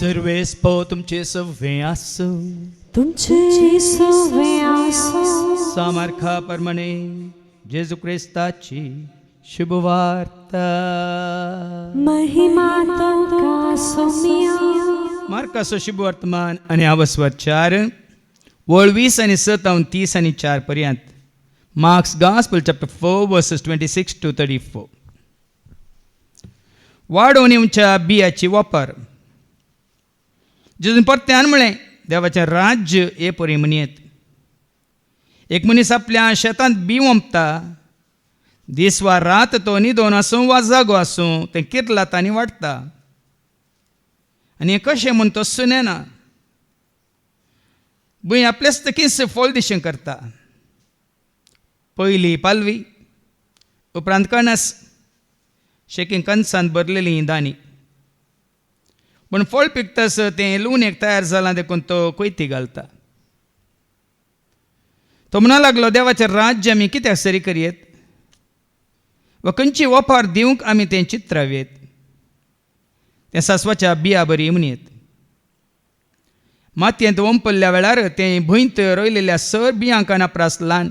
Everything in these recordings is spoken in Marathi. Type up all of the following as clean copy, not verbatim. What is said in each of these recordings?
सर्वेस पो तुमचे सव्वे आसो तुमचे सवे आसो सामर्था परमणे जेजू क्रिस्ताची शुभवार्ता महिमा तुमका सोमिया मार्काचो शुभवर्तमान आणि आवस्वर 4 वळ 20 आणि 7 आणि 30 आणि 4 पर्यंत. Marks gospel chapter 4 versus 26 to 34. वाडोवणीच्या बियाची वापर. जेजून परत्यान म्हळें देवाचें राज्य हे परी म्हणयेत. एक मनीस आपल्या शेतांत बी वंपता. दीस वा रात तो न्हिदोन आसूं वा जागो आसूं तें किर्लाता आनी वाडटा. आनी हें कशें म्हूण तो सुनेना. भूंय आपलेच तकीच फळ दिशें करता. पयली पालवी उपरांत कणस शेकीन कणसांत भरलेलीं दाणी. पूण फळ पिकतस तें लुवणेक तयार जालां देखून तो कोयती घालता. तो म्हणूं लागलो देवाचें राज्य आमी कित्याक सरी करयेत वा खंयची वपार दिवंक आमी तें चित्रावेत. तें सासवाच्या बिया बरी म्हणयेत. मातयेंत वंपल्ल्या वेळार तें भुंयत रोयलेल्या सर बियांक नाप्रास ल्हान.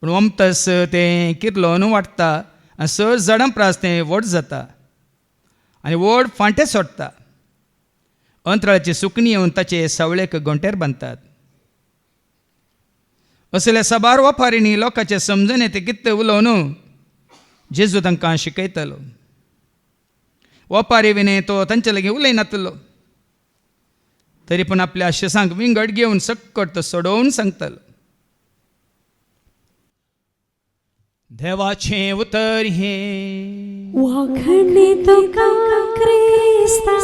पूण वमतस तें किर्लोन वाडटा आनी सर झाडां प्रास तें व्हड जाता आनी व्हड फांटे सोडटा. अंतराळाची सुकणी येवन ताचे सावळेक गोंटेर बांदतात. असले साबार वपारींनी लोकांचे समजून येते कितें उलोवन जेजू तांकां शिकयतालो. वपारी विने तो तांचे लागीं उलयनातलो. तरी पूण आपल्या शिसांक विंगड घेवन सक्कट तो सोडोवन सांगतालो. देवाचें उतर हें वखणी तुका क्रिस्ता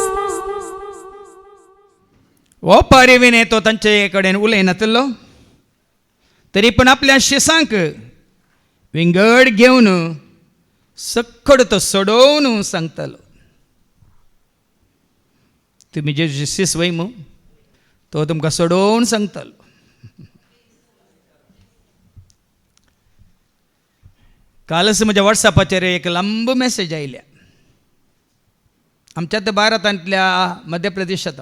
वपारी विने तो तांचे कडेन उलयनातलो. तरी पूण आपल्या शिसांक विंगड घेवन सक्कड तो सोडोवन सांगतालो. तुमी जेजूचे शिस वय मू तो तुमकां सोडोवन सांगतालो. कालच म्हज्या वॉट्सॅपाचेर एक लांब मॅसेज आयल्या. आमच्यात भारतांतल्या मध्य प्रदेशांत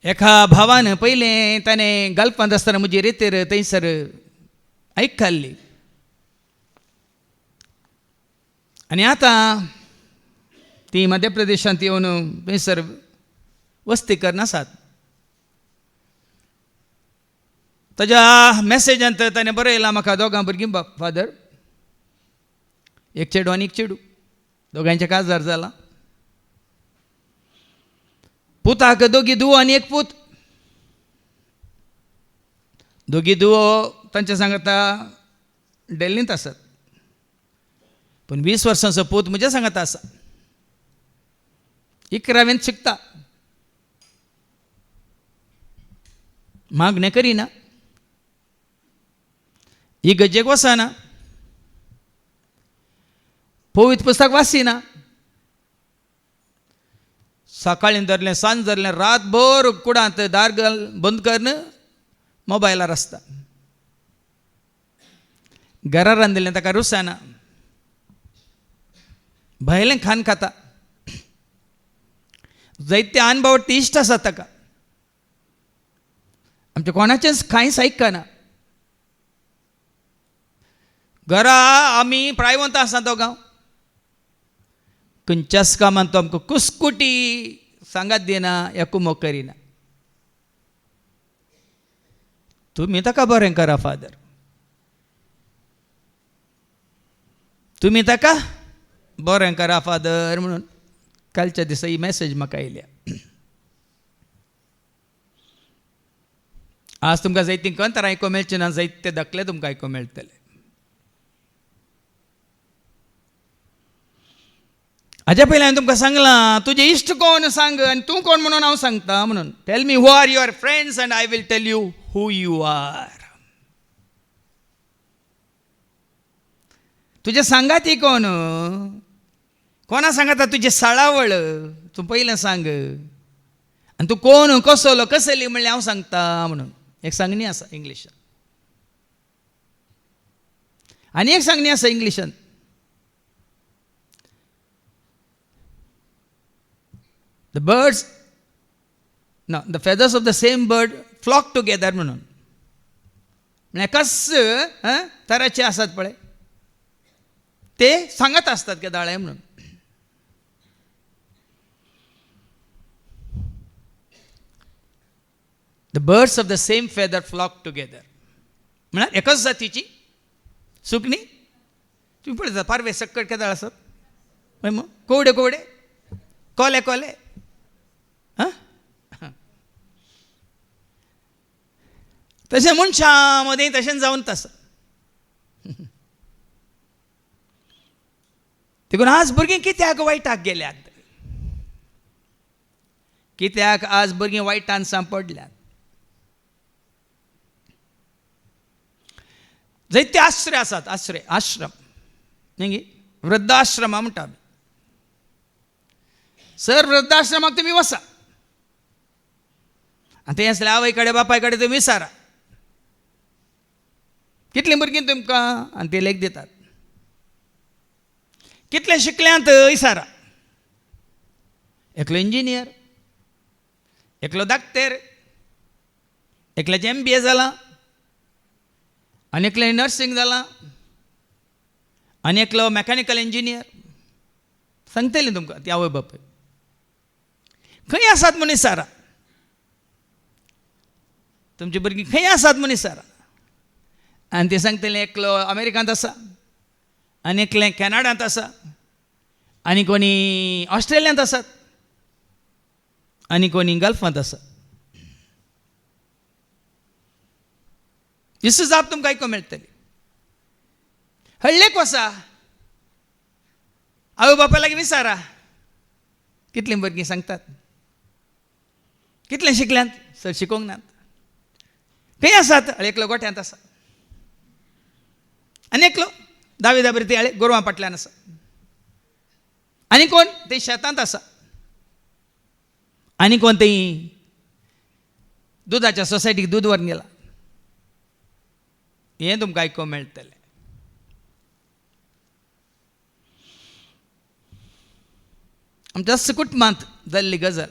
एका भावान पयलें ताणें गालपांत आसतना म्हजी रेतेर थंयसर ऐक खाल्ली. आनी आतां ती मध्य प्रदेशांत येवन थंयसर वस्ती करन आसात. ताज्या मॅसेजांत ताणें बरयलां म्हाका दोगां भुरगीं फादर. एक चेडू आनी एक चेडू दोगांयचें काजार जालां. पुताक दोगी धुवो आनी एक पूत. दोगी धुवो तांचे सांगाता डेल्लींत आसात. पूण 20 वर्सांचो पूत म्हज्या सांगाता आसा. 11वेंत शिकता. मागणें करिना. इगर्जेक वचना. पवित्र पुस्तक वाचिना. सकाळीं धरलें सांज धरलें रातभर कुडांत दार बंद करून मोबायलार आसता. घरा रांदिल्लें ताका रुचाना. भायलें खाण खाता. जायते अनबावटी इश्ट आसात ताका. आमच्या कोणाचेंच कांयच आयकना. घरा आमी प्रायवंत आसा दोगांव. खंयच्याच कामांत तो आमकां कुस्कुटी सांगात दिना या कुमो करिना. तुमी ताका बरें करा फादर. तुमी ताका बरें करा फादर म्हणून कालच्या दिसा ही मॅसेज म्हाका आयल्या. आज तुमकां जायतीं कंतर आयको मेळचें ना. जायते दाखले तुमकां आयको मेळटले. हाज्या पयलीं हांवें तुमकां सांगलां तुजे इश्ट कोण सांग आनी तूं कोण म्हणून हांव सांगता म्हणून. Tell me who are your friends and I will tell you who you are. तुजे सांगाती कोण. कोणा सांगता तुजे साळावळ तूं पयलें सांग. आनी तूं कोण कसलो कसली म्हणल्यार हांव सांगता म्हणून. एक सांगणी आसा इंग्लिशान आनी एक सांगणी आसा इंग्लिशान. द बर्ड्स ना the feathers of the same bird flock together म्हणून एकाच तराचे आसात पळय ते सांगत असतात केदाळे म्हणून. The birds of the same feather flock together म्हळ्यार एकाच जातीची सुकणी तुम्ही पळयता पारवे सक्कट केदाळ आसात पळय मग कोवडे कोवडे कोले कोले तशें मनशां मदें तशें जावन आसा. देखून आज भुरगीं कित्याक वायटाक गेल्यात कित्याक आज भुरगीं वायटान सांपडल्यात. जायते आश्रय आसात आश्रम न्ही वृद्धाश्रमा म्हणटा आमी. सर वृद्धाश्रमाक तुमी वसा आनी थंय आसल्या आवय कडेन बापाय कडेन तुमी विचारा कितलीं भुरगीं तुमकां आनी ते लेख दितात. कितले शिकल्यांत विचारा एकलो इंजिनियर एकलो धाकटेर एकल्याचें MBA जालां आनी एकलें नर्सींग जालां आनी एकलो मॅकॅनिकल इंजिनियर सांगतलीं तुमकां ती आवय बापूय खंय आसात म्हूण विचारा तुमची भुरगीं खंय आसात म्हूण विचारा आनी ते सांगतले एकलो अमेरिकांत आसा आनी एकलें कॅनडांत आसा आनी कोणी ऑस्ट्रेलियांत आसात आनी कोणी गल्फांत आसा. दिस जाप तुमकां आयकूंक मेळटली. हळ्ळेक वसा आवय बापाय लागीं विचारा कितलीं भुरगीं सांगतात कितलें शिकल्यांत सर शिकोवंक नात खंय आसात एकलो गोठ्यांत आसा आनी एकलो 10वी बरी ते गोरवां फाटल्यान आसा आनी कोण ते शेतांत आसा आनी कोण थंय दुदाच्या सोसायटीक दूद व्हरून गेला. हें तुमकां आयकूंक मेळटलें. आमच्या कुटुंबांत जाल्ली गजाल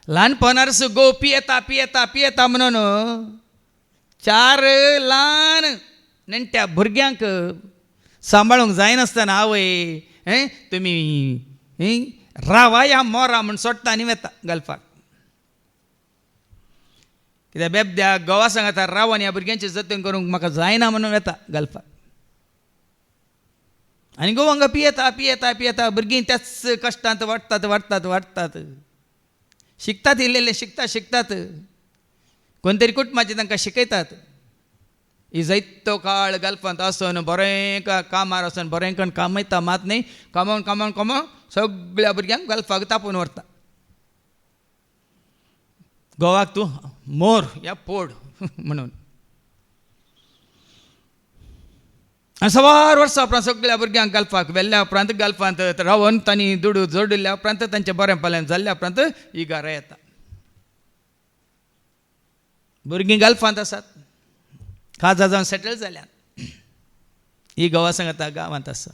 ल्हानपणारच गो पियेता पियेता पियेता म्हणून 4 ल्हान नेण्ट्या भुरग्यांक सांबाळूंक जायनासतना आवय तुमी रावा या मोरा म्हूण सोडटा आनी वेता गल्फाक. कित्याक बेबद्या घोवा सांगता राव आनी ह्या भुरग्यांची जतन करूंक म्हाका जायना म्हणून वेता गल्फाक. आनी गोवांक पियेता पियेता पियेता भुरगीं त्याच कश्टांत वाडटात वाडटात वाडटात शिकतात इल्लेले शिकतात शिकतात कोण तरी कुटुंबाचे तांकां शिकयतात. ही जायतो काळ गल्फांत आसून बरें कामार आसून बरें करून कामयता मात न्ही कामावन कामावन कामावन सगळ्या भुरग्यांक गल्फाक तापोवन व्हरता. गोवाक तूं मोर या पोड म्हणून आनी सवार वर्सां उपरांत सगळ्या भुरग्यांक गल्फाक व्हेल्ल्या उपरांत गल्फांत रावन तांणी दुडू जोडिल्ल्या उपरांत तांचें बरें पालन जाल्ल्या उपरांत ही घरा येता. भुरगीं गल्फांत आसात काजा जावन सेटल जाल्यात ही घोवा सांगता गांवांत आसा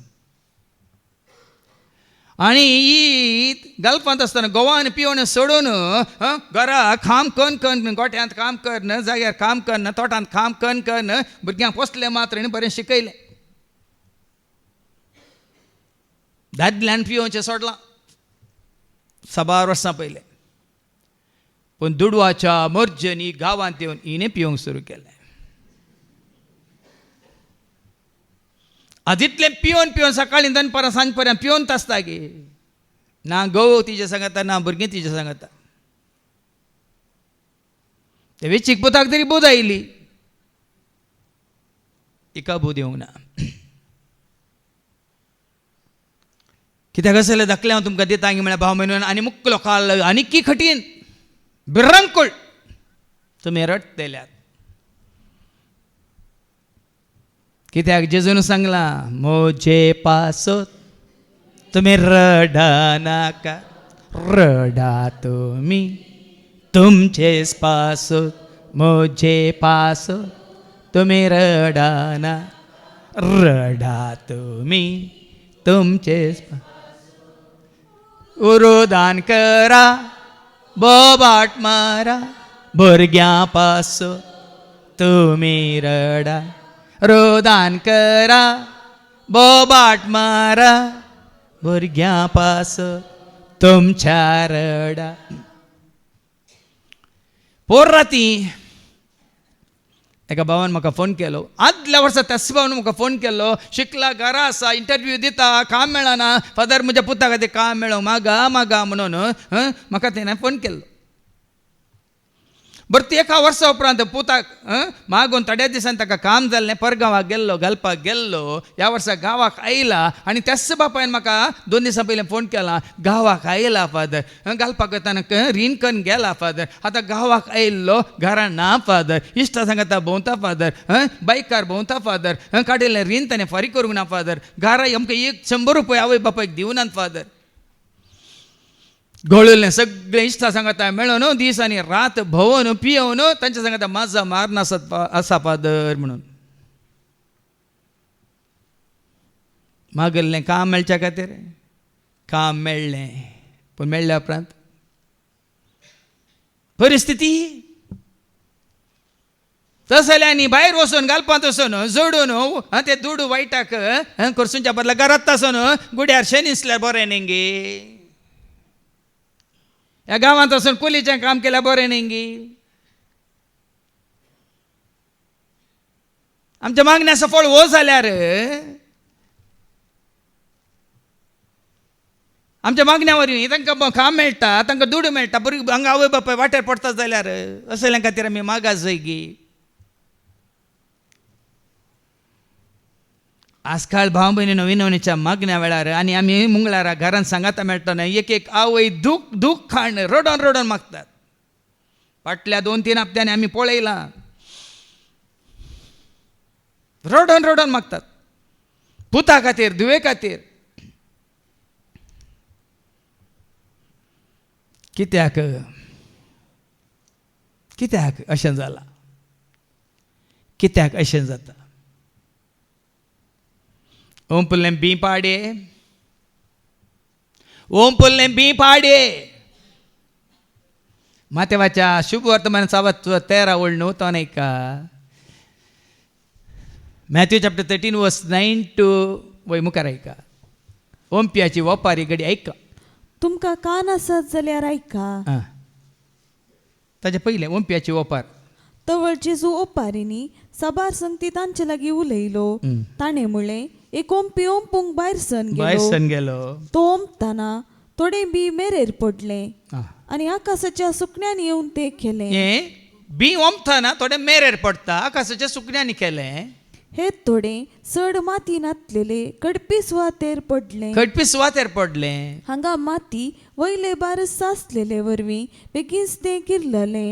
आनी ही गल्फांत आसतना गोवान पिवण सोडून घरा काम करून करून गोठ्यांत काम करन जाग्यार काम करन तोटांत काम करून करून भुरग्यांक पोसलें मात्र आनी बरें शिकयलें. दादल्यान पिवचें सोडलां सबार वर्सां पयलें पूण दुडवाच्या मर्जनी गांवांत येवन हिणें पिवंक सुरू केलें. आदींतलें पिवन पिवन सकाळीं दनपारां सांज पर्यंत पिवंत आसता गे ना घोव तिजे सांगता ना भुरगीं तिजे सांगता. ते वेचीक पुताक तरी बोध आयली तिका बोध येवंक ना. कित्याक अशें धाकलें हांव तुमकां दिता म्हळ्यार भाव म्हयनो आनी मुक्कलो काल आनी की कठीण बिरंकूळ तुमी रडटल्यात. कित्याक जेजून सांगला मोजे पासो तुमी रडा नाका रडा तुमी तुमचेच पासो मोजे पासो तुमी रडा ना रडा तुमी तुमचेच उरोदान करा बोबाट मारा भुरग्यां तुम्ही रडा रोदान करा बोबाट मारा भुरग्यां तुमच्या रडा. पोर राती एका भावान म्हाका फोन केलो. आदल्या वर्सा त्याच भावान म्हाका फोन केलो. शिकला, घरा आसा, इंटरव्यू दिता, काम मेळना. फादर म्हज्या पुता खातीर काम मेळो मागा मागा म्हणून म्हाका तेणें फोन केल्लो. बरं ते एका वर्सा उपरांत पुताक मागून थोड्या दिसान ताका काम जाल्लें. परगांवाक गेल्लो, घालपाक गेल्लो. ह्या वर्सा गांवाक आयला आनी त्याच बापायन म्हाका 2 दिसां पयलीं फोन केला. गांवाक आयला फादर, घालपाक वताना रीण करून गेला फादर. आतां गांवाक आयिल्लो, घरान ना फादर. इश्टा सांगाता भोंवता फादर, बायकार भोंवता फादर. काडिल्लें रीण ताणें फारीक करूंक ना फादर. घरा आमकां 100 रुपया आवय बापायक दिवनात फादर. घोळिल्लें सगळें इश्टा सांगाता मेळोन दीस आनी रात भोंवन पियोवन तांच्या सांगाता माझा मारन आसा फादर म्हणून. मागल्लें काम मेळच्या खातीर काम मेळ्ळें. पूण मेळ्ळ्या उपरांत परिस्थिती तस जाल्यार न्ही भायर वचून घालपांत वचून जोडून ते दुडू वायटाक करसूंच्या बदला घरांत आसून गुड्यार शेणी दिसल्यार बरें न्ही गे. ह्या गांवांत वचून कुलीचें काम केल्यार बरें न्ही गे. आमच्या मागण्याचो फळ हो जाल्यार आमच्या मागण्या वरवीं तांकां काम मेळटा, तांकां दुडू मेळटा, बरी हांगा आवय बापाय वाटेर पडटा जाल्यार असल्या खातीर आमी मागास जाय गे. आजकाल भाव भयणी विनवणेच्या मागण्या वेळार आनी आमी मुंगळारा घरान सांगाता मेळटना एक आवय दूख खाण रडोन रडोन मागतात. फाटल्या 2-3 हप्त्यांनी आमी पळयलां रडोन रडोन मागतात पुता खातीर, दुवे खातीर. कित्याक अशें जालां? कित्याक अशें जाता? ओम पुल्लें बी पाडे मातेवाच्या शुभ वर्तमान सावत 13 वळणू तो नाही का. मॅथ्यू चॅप्टर 13 वर्स 9 to वय मुखार ऐका. ओंप्याची वपारी घडी ऐका. तुमकां कान आसत जाल्यार ऐका. ताचे पयलें ओंप्याची वपार. तवळ जेजू ओपारीनी सबार संगती तांचे लागीं उलयलो. ताणें म्हणलें एक ओंपी ओंपूंक भायर सन गेलो. तो ओंपतना थोडे बी मेरेर पडले आनी आकाशाच्या सुकण्यांनी येवन ते केले. बी ओंपतना थोडे मेरेर पडटा, आकाशाच्या सुकण्यांनी केलें. हे थोडे चड माती नातलेले कडपी सुवातेर पडले. हांगा माती वयले बारस सासलेले वरवीं बेगीनच ते किरलले.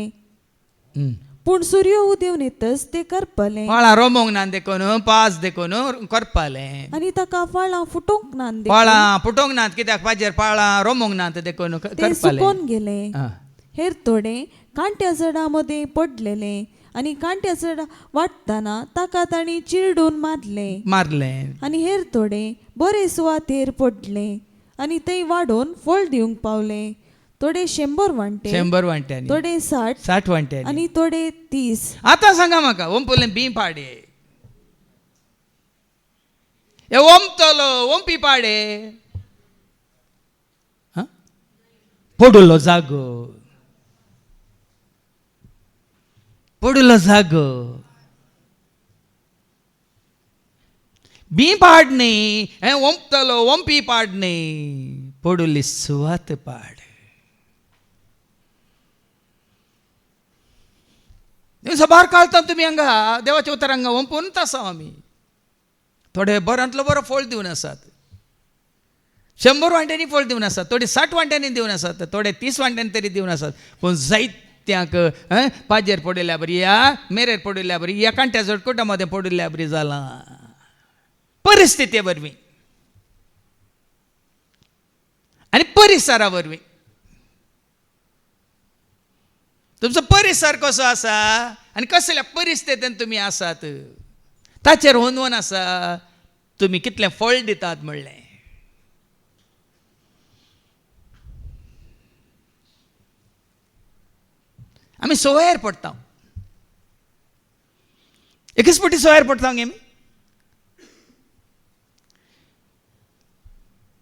पूण सूर्य उदेवन येतच ते करपले. फळां रोमोंक ना देखून पास देखून करपाले. आनी ताका फळां फुटोंक ना. फळां फुटोंक नात कित्याक पाजेर फळां रोमोंक नात देखून ते सुकोन गेले. हेर थोडे कांट्या झाडां मदीं पडलेले आनी कांट्या झाडां वाडटना ताका तांणी चिरडून मारले. आनी हेर थोडे बरे सुवातेर पडले आनी थंय वाडोवन फळ दिवंक पावले. थोडे 100 वांटे, थोडे 60 वांटे आनी थोडे 30. आतां सांगा म्हाका ओंपुलें बी पाडे हे ओंपतलो ओंपी पाडे पडुलो जागो बी पाडणी हे ओंपतलो ओंपी पाडणी पडुली सुवात पाड. सबार काळता तुम्ही हांगा देवाच्या उतर हांगा ओंपूनच आसा आमी. थोडे बऱ्यांतलो बरो फळ दिवन आसात, 100 वांट्यांनी फळ दिवन आसात, थोडे 60 वांट्यांनी दिवन आसात, थोडे 30 वांट्यांनी तरी दिवन आसात. पूण जायत्यांक पाजेर पडिल्ल्या बरी या मेरेर पडिल्ल्या बरी या कांट्या जडकोटा मध्ये पडिल्ल्या बरी जालां परिस्थिती वरवीं आनी परिसरा वरवीं. तुमचो परिसर कसो आसा आनी कसल्या परिस्थितीन तुमी आसात ताचेर होंदून आसा तुमी कितलें फळ दितात म्हणलें. आमी सवयार पडटा एकच फावटी सवयार पडटा आमी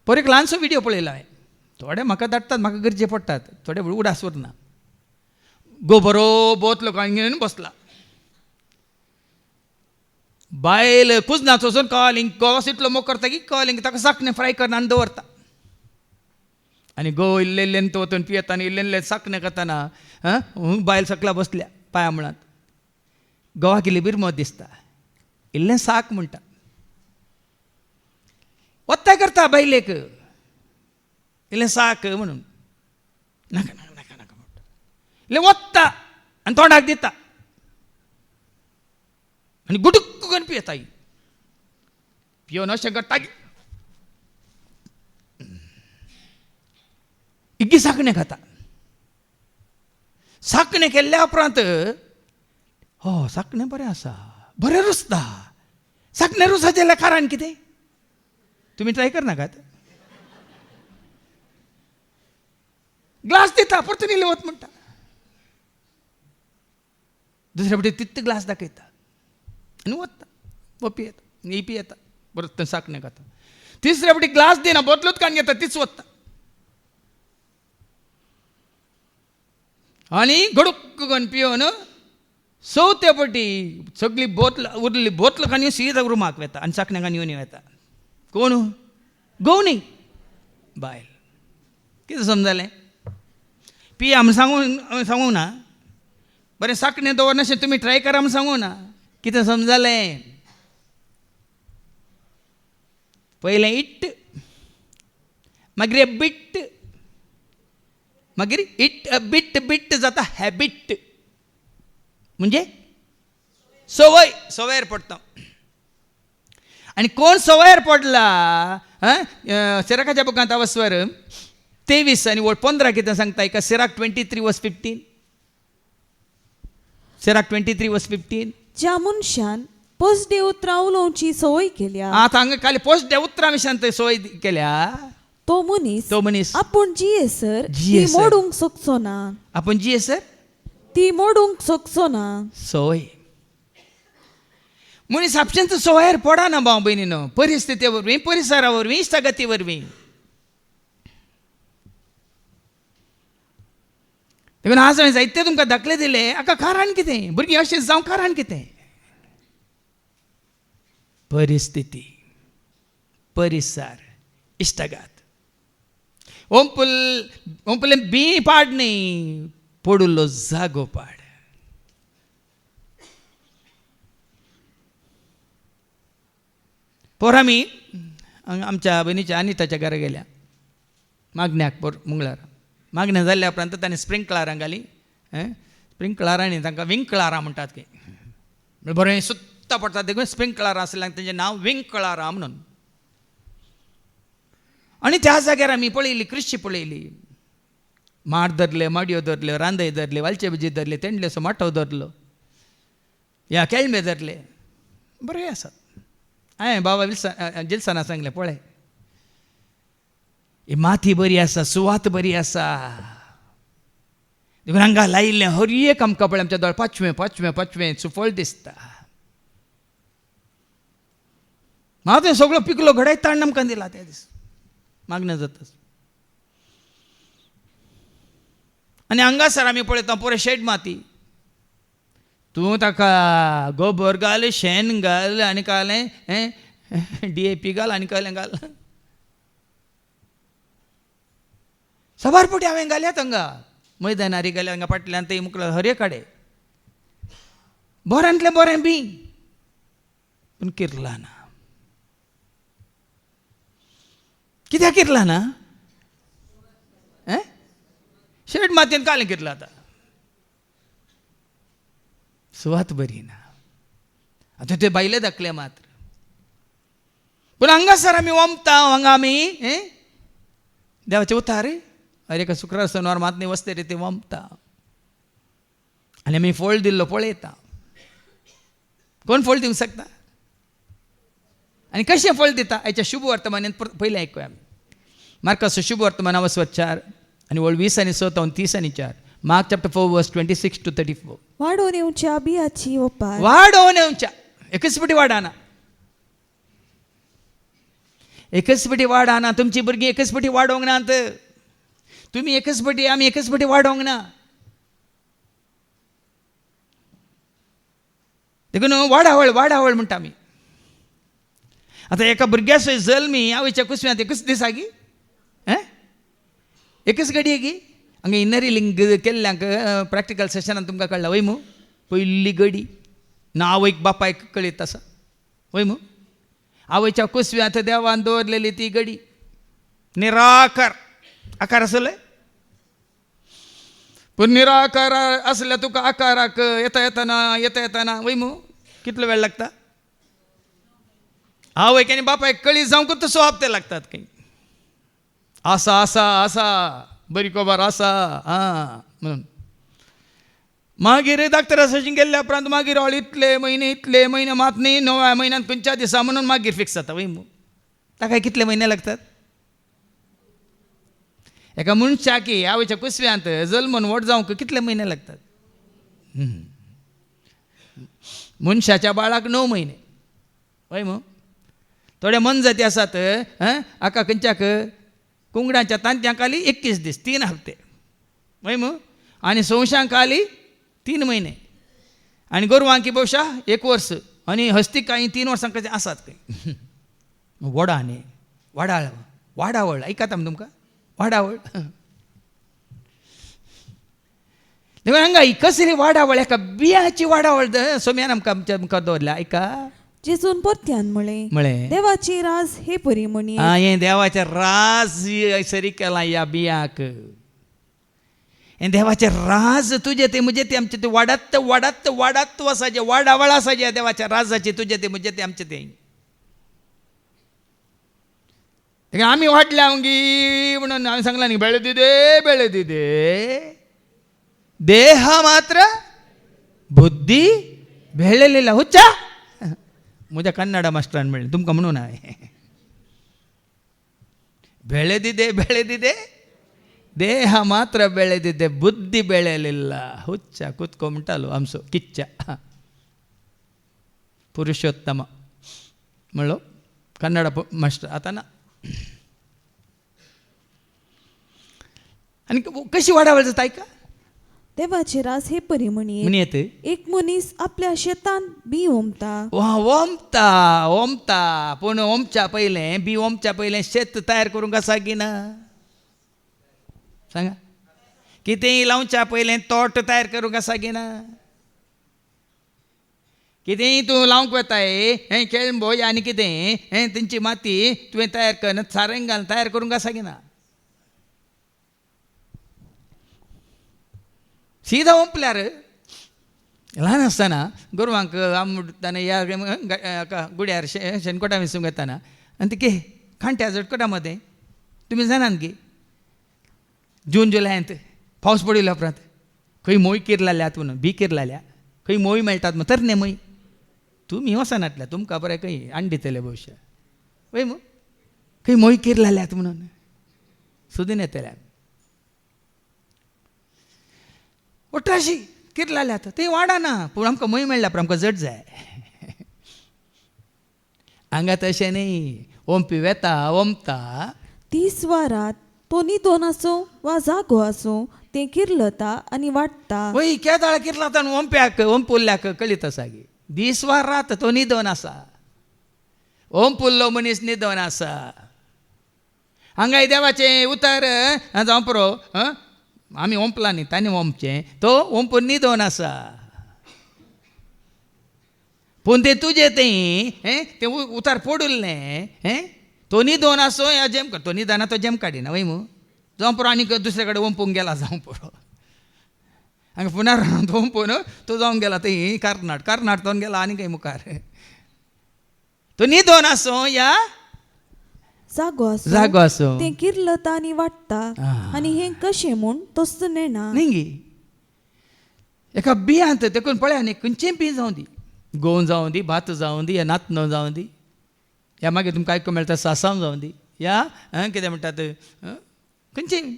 पर एक ल्हानसो व्हिडिओ पळयलो हांवें थोडे म्हाका धाडटात म्हाका गरजे पडटात थोडे उडास उरना गो बरो बोत लोकांनी घेवन बसला बायल कुजनाचो वचून कॉलिंग गोस इतलो मोग करता की कॉलिंग ताका साकणें फ्राय करना आनी दवरता आनी गो इल्लें इल्लें तो वचून पियेता आनी इल्लें इल्लें साकणें करतना बायल सकला बसल्या पांया मुळांत गोवाक इल्ली बिरमत दिसता इल्लें साक म्हणटा वत्ताय करता बायलेक इल्लें साक म्हणून नाका नाका नाका नाका म्हणटा इल्लें वत्ता आनी तोंडाक दिता आनी गुडुक्क करून पियेता पियोन अशें करता की इग्गी साकणें खाता साकणें केल्ल्या उपरांत हो साकणें बरें आसा बरें रुचता साकणें रुचता जाल्यार कारण कितें तुमी ट्राय करनाकात ग्लास दिता परतून इल्लें वत म्हणटा दुसरे फावटी तित्त ग्लास दाखयता आनी वता वो पियेता न्ही पियेता परत साकणें खाता तिसरे फावटी ग्लास दिना बोतलूच काडून घेता तीच वता आनी गडुक्क करून पियोन चवथे फावटी सगळी बोतल उरली बोतल काडून सीदा रुमाक वेता आनी साकणें काडून येवन वेता कोण गवणी बायल कितें समजलें पिया म्हूण सांगूंक ना बरें साकणें दवरनाशें तुमी ट्राय करा म्हूण सांगूंक ना कितें समजलें पयलें इट्ट मागीर बिट्ट मागीर इट बिट्ट बिट्ट जाता हॅबिट म्हणजे सवय सवयार पडटा आनी कोण सवयार पडला सिराकाच्या बुकांत अवस्वर 23 आनी 15 कितें सांगता एका सिराक 23:15 सिराक 23:15 ज्या मनशान पोसडे उतरां उलोवची संवय केल्या आतां हांगा खाली पोसडे उतरां विशयान थंय संवय केल्या तो मनीस आपूण जियेसर ती मोडूंक सोकचो ना आपूण जियेसर ती मोडूंक सोकचो ना संवय मनीस आपशेंच सवयार पडना भाव भयणीनो परिस्थिती वरवीं परिसरा वरवीं इश्टागती वरवीं देखून आज हांवें जायते तुमकां दाखले दिले हाका कारण कितें भुरगीं अशें जावं कारण कितें परिस्थिती परिसर इश्टागात ओंपले बी पाड न्ही पडुल्लो जागो पाड पोर आमी आमच्या भयणीच्या अनिताच्या घरा गेल्या मागण्याक मंगळार मागण्या जाल्ल्या उपरांत ताणें स्प्रिंकलरां घाली स्प्रिंकलरांनी तांकां विंकलारां म्हणटात की बरें सुत्ता पडटा देखून स्प्रिंकलरां आसल्यान तेजें नांव विंकलारां म्हणून आनी त्या जाग्यार आमी पळयली कृषी पळयली माड धरले माडयो धरल्यो रांदय धरले वालचे भजी धरले तेंडलेसो माठो धरलो या केळमे धरले बरें आसात हांवें बाबा जिल्सना सांगलें पळय ही माती बरी आसा सुवात बरी आसा देखून हांगा लायिल्लें हर एक आमकां पळय आमच्या दोळ पांचवें सुफळ दिसता हांव तें सगळो पिकलो घडाय ताण आमकां दिला त्या दीस मागण्या जाताच आनी हांगासर आमी पळयता पुरे शेड माती तूं ताका गोबर घाल शेण घाल आनी कालें DAP घाल आनी कालें घाल सबार पुटी हांवें घाल्यात हांगा मैदानारी घाल्या हांगा फाटल्यान थंय मुखला हरे काडे बऱ्यांतलें बरें बी पूण किरला ना कित्याक किरला ना शेड मातयेन कालें किरला आतां सुवात बरी ना आतां ते बायले दाखले मात्र पूण हांगासर आमी वमता हांगा आमी देवाचे उतार अरे का शुक्रार शेनवार मातनी वस्ते रे ते वमता आनी आमी फळ दिल्लो पळयता कोण फळ दिवंक शकता आनी कशें फळ दिता हेच्या शुभ वर्तमानांत पयलें आयकुया आमी मार्काचो शुभ वर्तमान अवस्वर 4 आनी वळ 20 आनी 7 30 आनी 4 Mark chapter 4 verse 26 to 34. वाडोवन येवच्या बियाची ओपार वाडोवन येवच्या एकच फावटी वाडाना, एकच फावटी वाडाना. तुमची भुरगीं एकच फावटी वाडोंक नात. तुमी एकच फावटी, आमी एकच फावटी वाडोंक ना. देखून वाडावळ वाडावळ म्हणटा आमी. आतां एका भुरग्या सय जल्मी आवयच्या कुसव्यांत एकच दिसागी एकच घडये गी. हांगा इनरी लिंक केल्ल्यांक प्रॅक्टिकल सेशनान तुमकां कळ्ळां वय मू. पयली घडी ना आवयक बापायक कळीत आसा वय मू. आवयच्या कुसव्यांत देवान दवरलेली ती घडी निराकार आकार आसले. पूण निराकार आसल्या तुका आकाराक येता येताना वय मू कितलो वेळ लागता. आवयक आनी बापायक कळी जावंक तसो हप्ते लागतात. खंय आसा आसा आसा बरी खबर आसा म्हणून मागीर डाक्टरासाची गेल्ल्या उपरांत मागीर इतले म्हयने मात न्ही 9व्या म्हयन्यान 5 दिसा म्हणून मागीर फिक्स जाता वय मू. ताका कितले म्हयने लागतात. एका मनशाक आवयच्या कुसव्यांत जल्मून व्हड जावंक कितले म्हयने लागतात. मनशाच्या बाळाक 9 म्हयने वय मू. थोडे मन जाती आसात हाका खंयच्याक कुंगडांच्या तांत्यांक आली 21 दीस 3 हप्ते वय मू. आनी संवशांक आली 3 म्हयने आनी गोरवांकी बहुशा 1 वर्स आनी हस्तीक कांय 3 वर्सां कशें आसात खंय. वडा न्ही वाडावळ ऐकात तुमकां वाडावळ. देखून हांगा ही कसली वाडावळ एका बियाची वाडावळ सोम्यान आमकां आमच्या मुखार दवरल्या. ऐका जेजून परत्यान म्हळें देवाची राज हे परी म्हणी. हें देवाचें राज सरी केलां ह्या बियांक. हें देवाचें राज तुजें तें म्हजें तें आमचें तें वाडत वाडत वाडत वसा जें वाडावळ आसा जें देवाच्या राजाचें तुजें तें म्हजें तें आमचें तें. आमी वाडल्या गी म्हणून हांवें सांगलां न्ही बेळे दिदे देह मात्र बुद्धी भेळलेला हुच्चा. म्हज्या कन्नडा मास्टरान म्हणलें तुमकां म्हणून हांवें बेळे दिदे देह मात्र बेळे दिदे बुद्धी बेळेलिल्ला हुच्चा कुतको म्हणटालो आमचो किच्चा पुरुषोत्तम म्हणलो कन्नडा मास्टर. आतां ना. आनी कशी वाडावळ जाता ऐका. देवाचे राज हे परी म्हणी. म्हणयेत एक मनीस आपल्या शेतान बी ओमता पूण ओमच्या पयलें बी ओमच्या पयलें शेत तयार करूंक आसा की ना सांगा. कितेंय लावच्या पयलें तोट तयार करूंक आसा की ना. कितेंय तूं लावंक वताय हें केळंबोय आनी कितें हें तेंची माती तुवें तयार कर सारें घालून तयार करूंक आसा की ना. सीधा ओंपल्यार ल्हान आसतना गोरवांक आमटाना ह्या गुड्यार शेणकोटा विसूंक येताना आनी ते खांट्या झटकोटा मदें तुमी जाणात की जून जुलयांत पावस पडिल्ल्या उपरांत खंय मोय कीर लायल्यात म्हणून बी कीर लायल्या खंय मोय मेळटात म्हणून तरणे मोय. तुमी वचनातल्या तुमकां बरें खंय आण दितले भविश्य वय मू. खंय मोय कीर लायल्यात म्हणून सुदीन येतल्या अठराशी कीर लायल्यात ते वाडाना पूण आमकां मोय मेळ्ळ्या पूण आमकां जड जाय. हांगा तशें न्ही. ओंपी वेता ओंपता 30 वरात तो न्हिदोन आसूं वा जागो आसूं तें किर्लता आनी वाडटा. वय केदाळ किर्लता आनी ओंप्याक ओंपुल्ल्याक कळीत आसा गी. 20 वरात तो न्हिदोन आसा. ओंपुल्लो मनीस न्हिदोन आसा. हांगा देवाचें उतर जावं पुरो आमी ओंपला न्ही तांणी ओंपचें तो ओंपून न्हिदोन आसा. पूण तें तुजें तें उतार पडुल्लें तो न्हिदोन आसो या जेम तो न्हिदना तो जेम काडिना वय मू. जावं पुरो आनीक दुसरे कडेन ओंपूंक गेला जावं पुरो हांगा पुनरावंत ओंपून तो जावंक गेला थंय कर्नाट तो गेला आनी खंय मुखार. तो न्हिदोन आसो या जागो आसो तें किर्लता आनी वाडटा आनी हें कशें म्हूण तोच नेना न्ही. एका बियांत देखून पळय आनी खंयचें बी जावं दी गोव जावं दी भात जावं दी या नातनो जावं दी या मागीर तुमकां आयकूंक मेळटा सासांव जावं दी या कितें म्हणटात खंयचें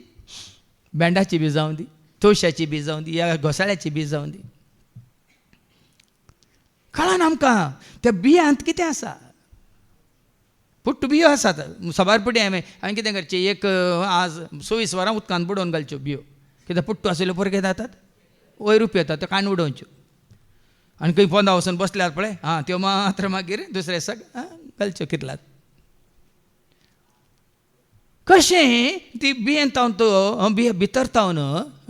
बँडाची बी जावं दी तवशाची बी जावं दी या घोसाळ्याची बी जावं दी कळना आमकां त्या बियांत कितें आसा पुट्ट बियो आसात सबार पुटी हांवें कितें करचें एक आज 24 वरां उदकांत बुडोवन घालच्यो बियो कित्याक पुट्टू आसल्यो पळय कितें जातात वयर रूप येतात त्यो काण उडोवच्यो आनी खंय पोंदा वचून बसल्यार पळय त्यो मात्र मागीर दुसऱ्या दिसाक घालच्यो कितलात कशें ती बियेंत तावन बियो भितर तावन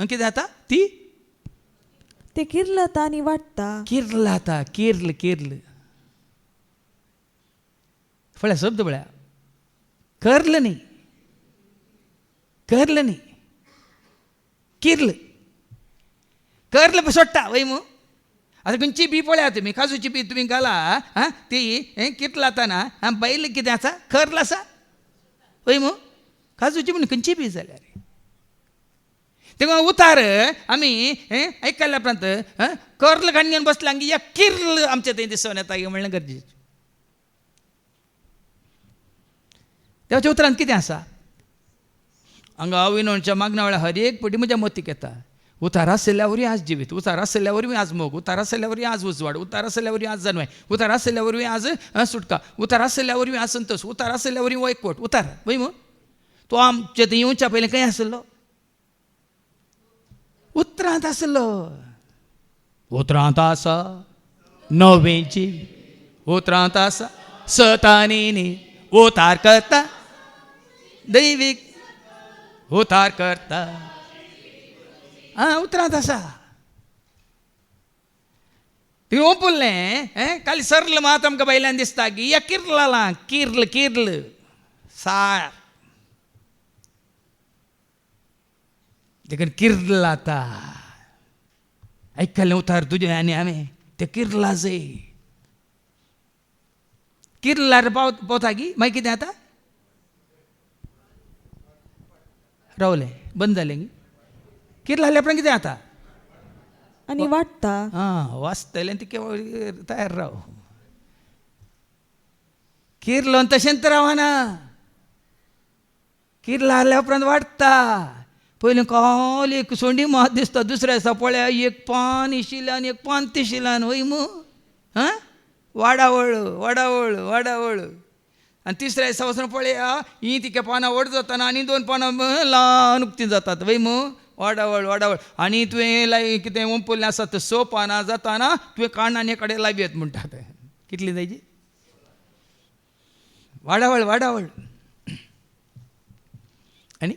कितें जाता ती ते किर्लता आनी वाडटा किर्लाता किर्ल किर्ल फळ्या शब्द पळया कर्ल न्ही किर्ल कर्ल सोडटा वय मू आतां खंयची बी पळया तुमी काजूची बी तुमी घाला ती कितल जाताना बैल कितें आसा कर्ल आसा वय मू काजूची पूण खंयची बी जाल्यार तेव्हा उतार आमी आयकल्ल्या उपरांत कर्ल काडून घेवन बसला की या किर्ल आमच्या थंय दिसून येता म्हणल्यार गरजेचें देवाच्या उतरांत कितें आसा हांगा विनोदच्या मागणा वेळार हर एक पटी म्हज्या मतीक येता उतार आसल्या वरवीं आज जिवीत उतार आसल्या वरवीं आज मोग उतार आसल्या वरवीं आज उजवाड उतार आसल्या वरवीं आज जन्माय उतार आसल्या वरवीं आज सुटका उतार आसल्या वरवीं आज संतोश उतार आसल्या वरवीं वैकवट उतार वय मू तो आमचे थंय येवच्या पयलीं खंय आसलो उतरांत आसलो उतरांत आसा नवें जीव उतरांत आसा सतानी उतार करता दैवीक उतार करता उतरांत आसा ती ओपुल्लें काल सरल मात आमकां बायल्यान दिसता की या किर्लां किर्ल किर्ल साळ देखून किर्ल आता आयकल्लें उतार तुजें आनी हांवें तें किर्ला जाय किर्लार पावता की मागीर कितें जाता रावलें बंद जालें किर्ला जाल्या उपरांत कितें जाता आनी वाडटा वाचतलें ती केवळ तयार राव किर्लोन तशेंच रावना किर्ला जाल्या उपरांत वाडटा पयलीं काल एक सोंडी मात दिसता दुसऱ्या दिसा पळया एक पान इशिलान एक पान तिशिलान वय मू वाडावळ वाडावळ वाडावळ आनी तिसऱ्या दिसा वचून पळया ही तिके पानां व्हड जाताना आनी 2 पानां ल्हान उक्तीं जातात वय मू वाडावळ वाडावळ आनी तुवें कितें ओंपल्लें आसा तें 6 पानां जाताना तुवें कानान एक कडेन लायबी येत म्हणटात कितली जायची वाडावळ वाडावळ आनी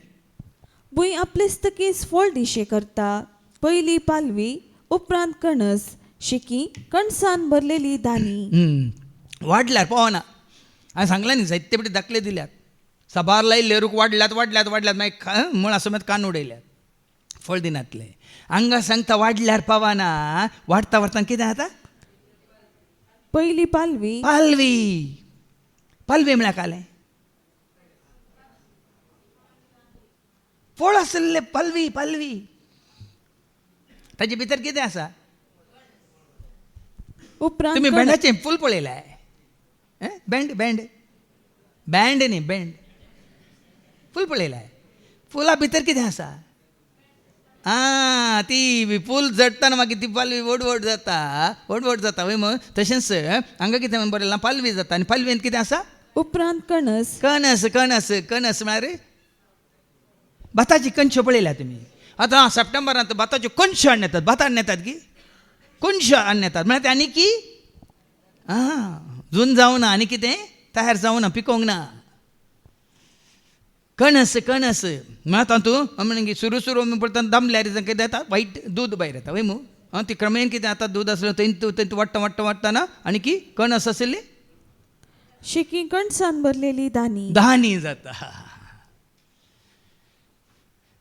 भूंय आपलेस्तकीच फळ दिशे करता पयली पालवी उपरांत कणस शिकी कणसान भरलेली दानी वाडल्यार पावना हांवें सांगलें न्ही जायते पटी दाखले दिल्यात साबार लायिल्ले रूख वाडल्यात वाडल्यात वाडल्यात मागीर मुळा समेत कान उडयल्यात फळ दिनातले हांगा सांगता वाडल्यार पावना वाडता वाडटा कितें जाता पयली पालवी पालवी पालवी म्हळ्यार कालें फळ आसले पालवी पालवी ताचे भितर कितें आसा उपरांत तुमी बँडाचें फूल पळयलाय बँड बँड बँड न्ही बँड फूल पळयलाय फुला भितर कितें आसा ती फूल झडटाना मागीर ती पालवी व्हड व्हड जाता वय मग तशेंच हांगा कितें बरयलां पालवी जाता आनी पालवेंत कितें आसा उपरांत कणस कणस कणस कणस म्हळ्यार भाताची कणश्यो पळयल्या तुमी आतां सप्टेंबरांत भाताच्यो कणश्यो हाडून येतात भात हाडून येतात की कणश्यो हाडून येतात म्हळ्यार ते आनी की जून जावना आनी कितें तयार जावना पिकोवंक ना कणस कणस म्हळ्यार तातूंत म्हणजे सुरू पळयता दमल्यार कितें जाता वायट दूद भायर येता वय मू ती क्रमेन कितें जाता दूद आसलें थंय वाडटा आनी की कणस आसली शिकी कणसान भरलेली दानी दानी जाता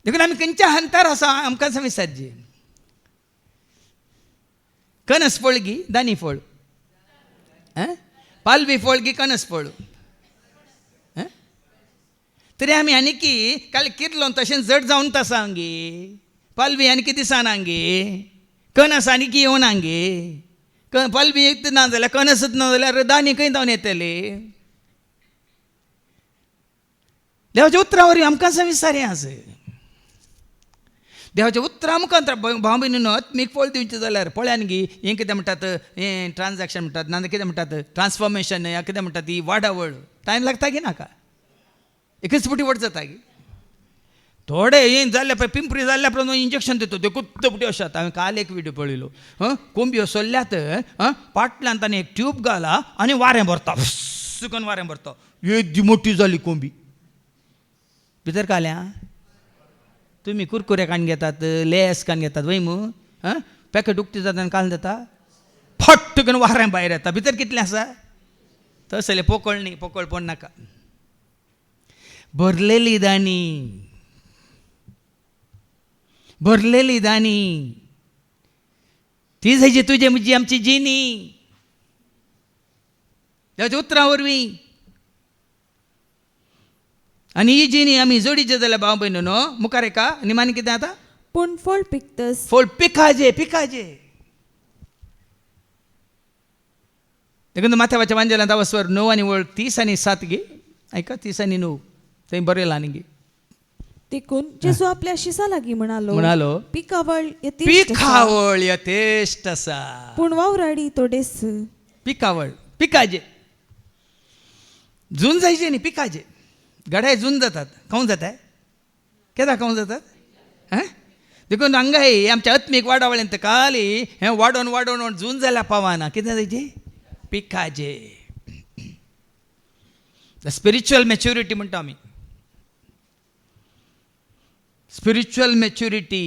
देखून आमी खंयच्या हंतार आसा आमकां विचारची कणस फळ गी दानी फळ पालवी फळ गी कणस फळ तरी आमी आनी की काल किर्लोन तशें जड जावन आसा गे पालवी आनी की दिसाना गे कणस आनी की येवना गे पालवी एक ना जाल्यार कणसच ना जाल्यार दानी खंय जावन येतले देवाच्या उतरा वरवीं आमकां विचारया देवाच्या उतरा मुखांतर भाव भयणीनो आत्मीक फळ दिवचें जाल्यार पळयान गी हें कितें म्हणटात हें ट्रान्जॅक्शन म्हणटात ना कितें म्हणटात ट्रान्सफॉर्मेशन या कितें म्हणटात ती वाडावळ टायम लागता गी नाका एकच पुटी वट जाता गी थोडे हें जाल्ले पळय पिंपरी जाल्ल्या प्रमाण इंजेक्शन दिता ते कुत्त पुटी अशें जाता हांवें काल एक व्हिडिओ पळयलो कोंबयो सोल्ल्यात पाटल्यान ताणें एक ट्यूब घाला आनी वारें भरता करून वारें भरता येदी मोठी जाली कोंबी भितर काल्या तुमी कुरकुरे कान घेतात लेस कान घेतात वय मू पॅकेट उक्ती जाता आनी काल जाता फट्ट करून वारें भायर येता भितर कितलें आसा तसले पोकळ न्ही पोकळ पड नाका भरलेली दानी ती जायची तुझे म्हजी आमची जिनी त्याच्या उतरां वरवीं आनी ही जिनी आमी जोडीचे जाल्यार भाव भयणीनो मुखार एका निमाणी कितें आतां पूण फळ पिकतस फळ पिकाजे देखून माथ्यावाच्या वांजेलांत वस्वर 9 आनी वळ 30 आनी 7 गे ऐका 30 आनी 9 थंय बरयलां न्ही गे देखून जेजू आपल्या शिसा लागीं म्हणालो पिकावळ यथेष्ट आसा पूण वावराडी तोडेस पिकावळ पिकाजे जून जायचे न्ही पिकाजे गड्या जून जातात खाऊन जाताय केदा खाऊन जातात देखून हांगाय आमच्या आत्मीक वाडावळ्यांत काली हें वाडोवन जून जाल्यार पावना कितें जायचे पिकाजे स्पिरिच्युअल मॅच्युरिटी म्हणटा आमी स्पिरिच्युअल मॅच्युरिटी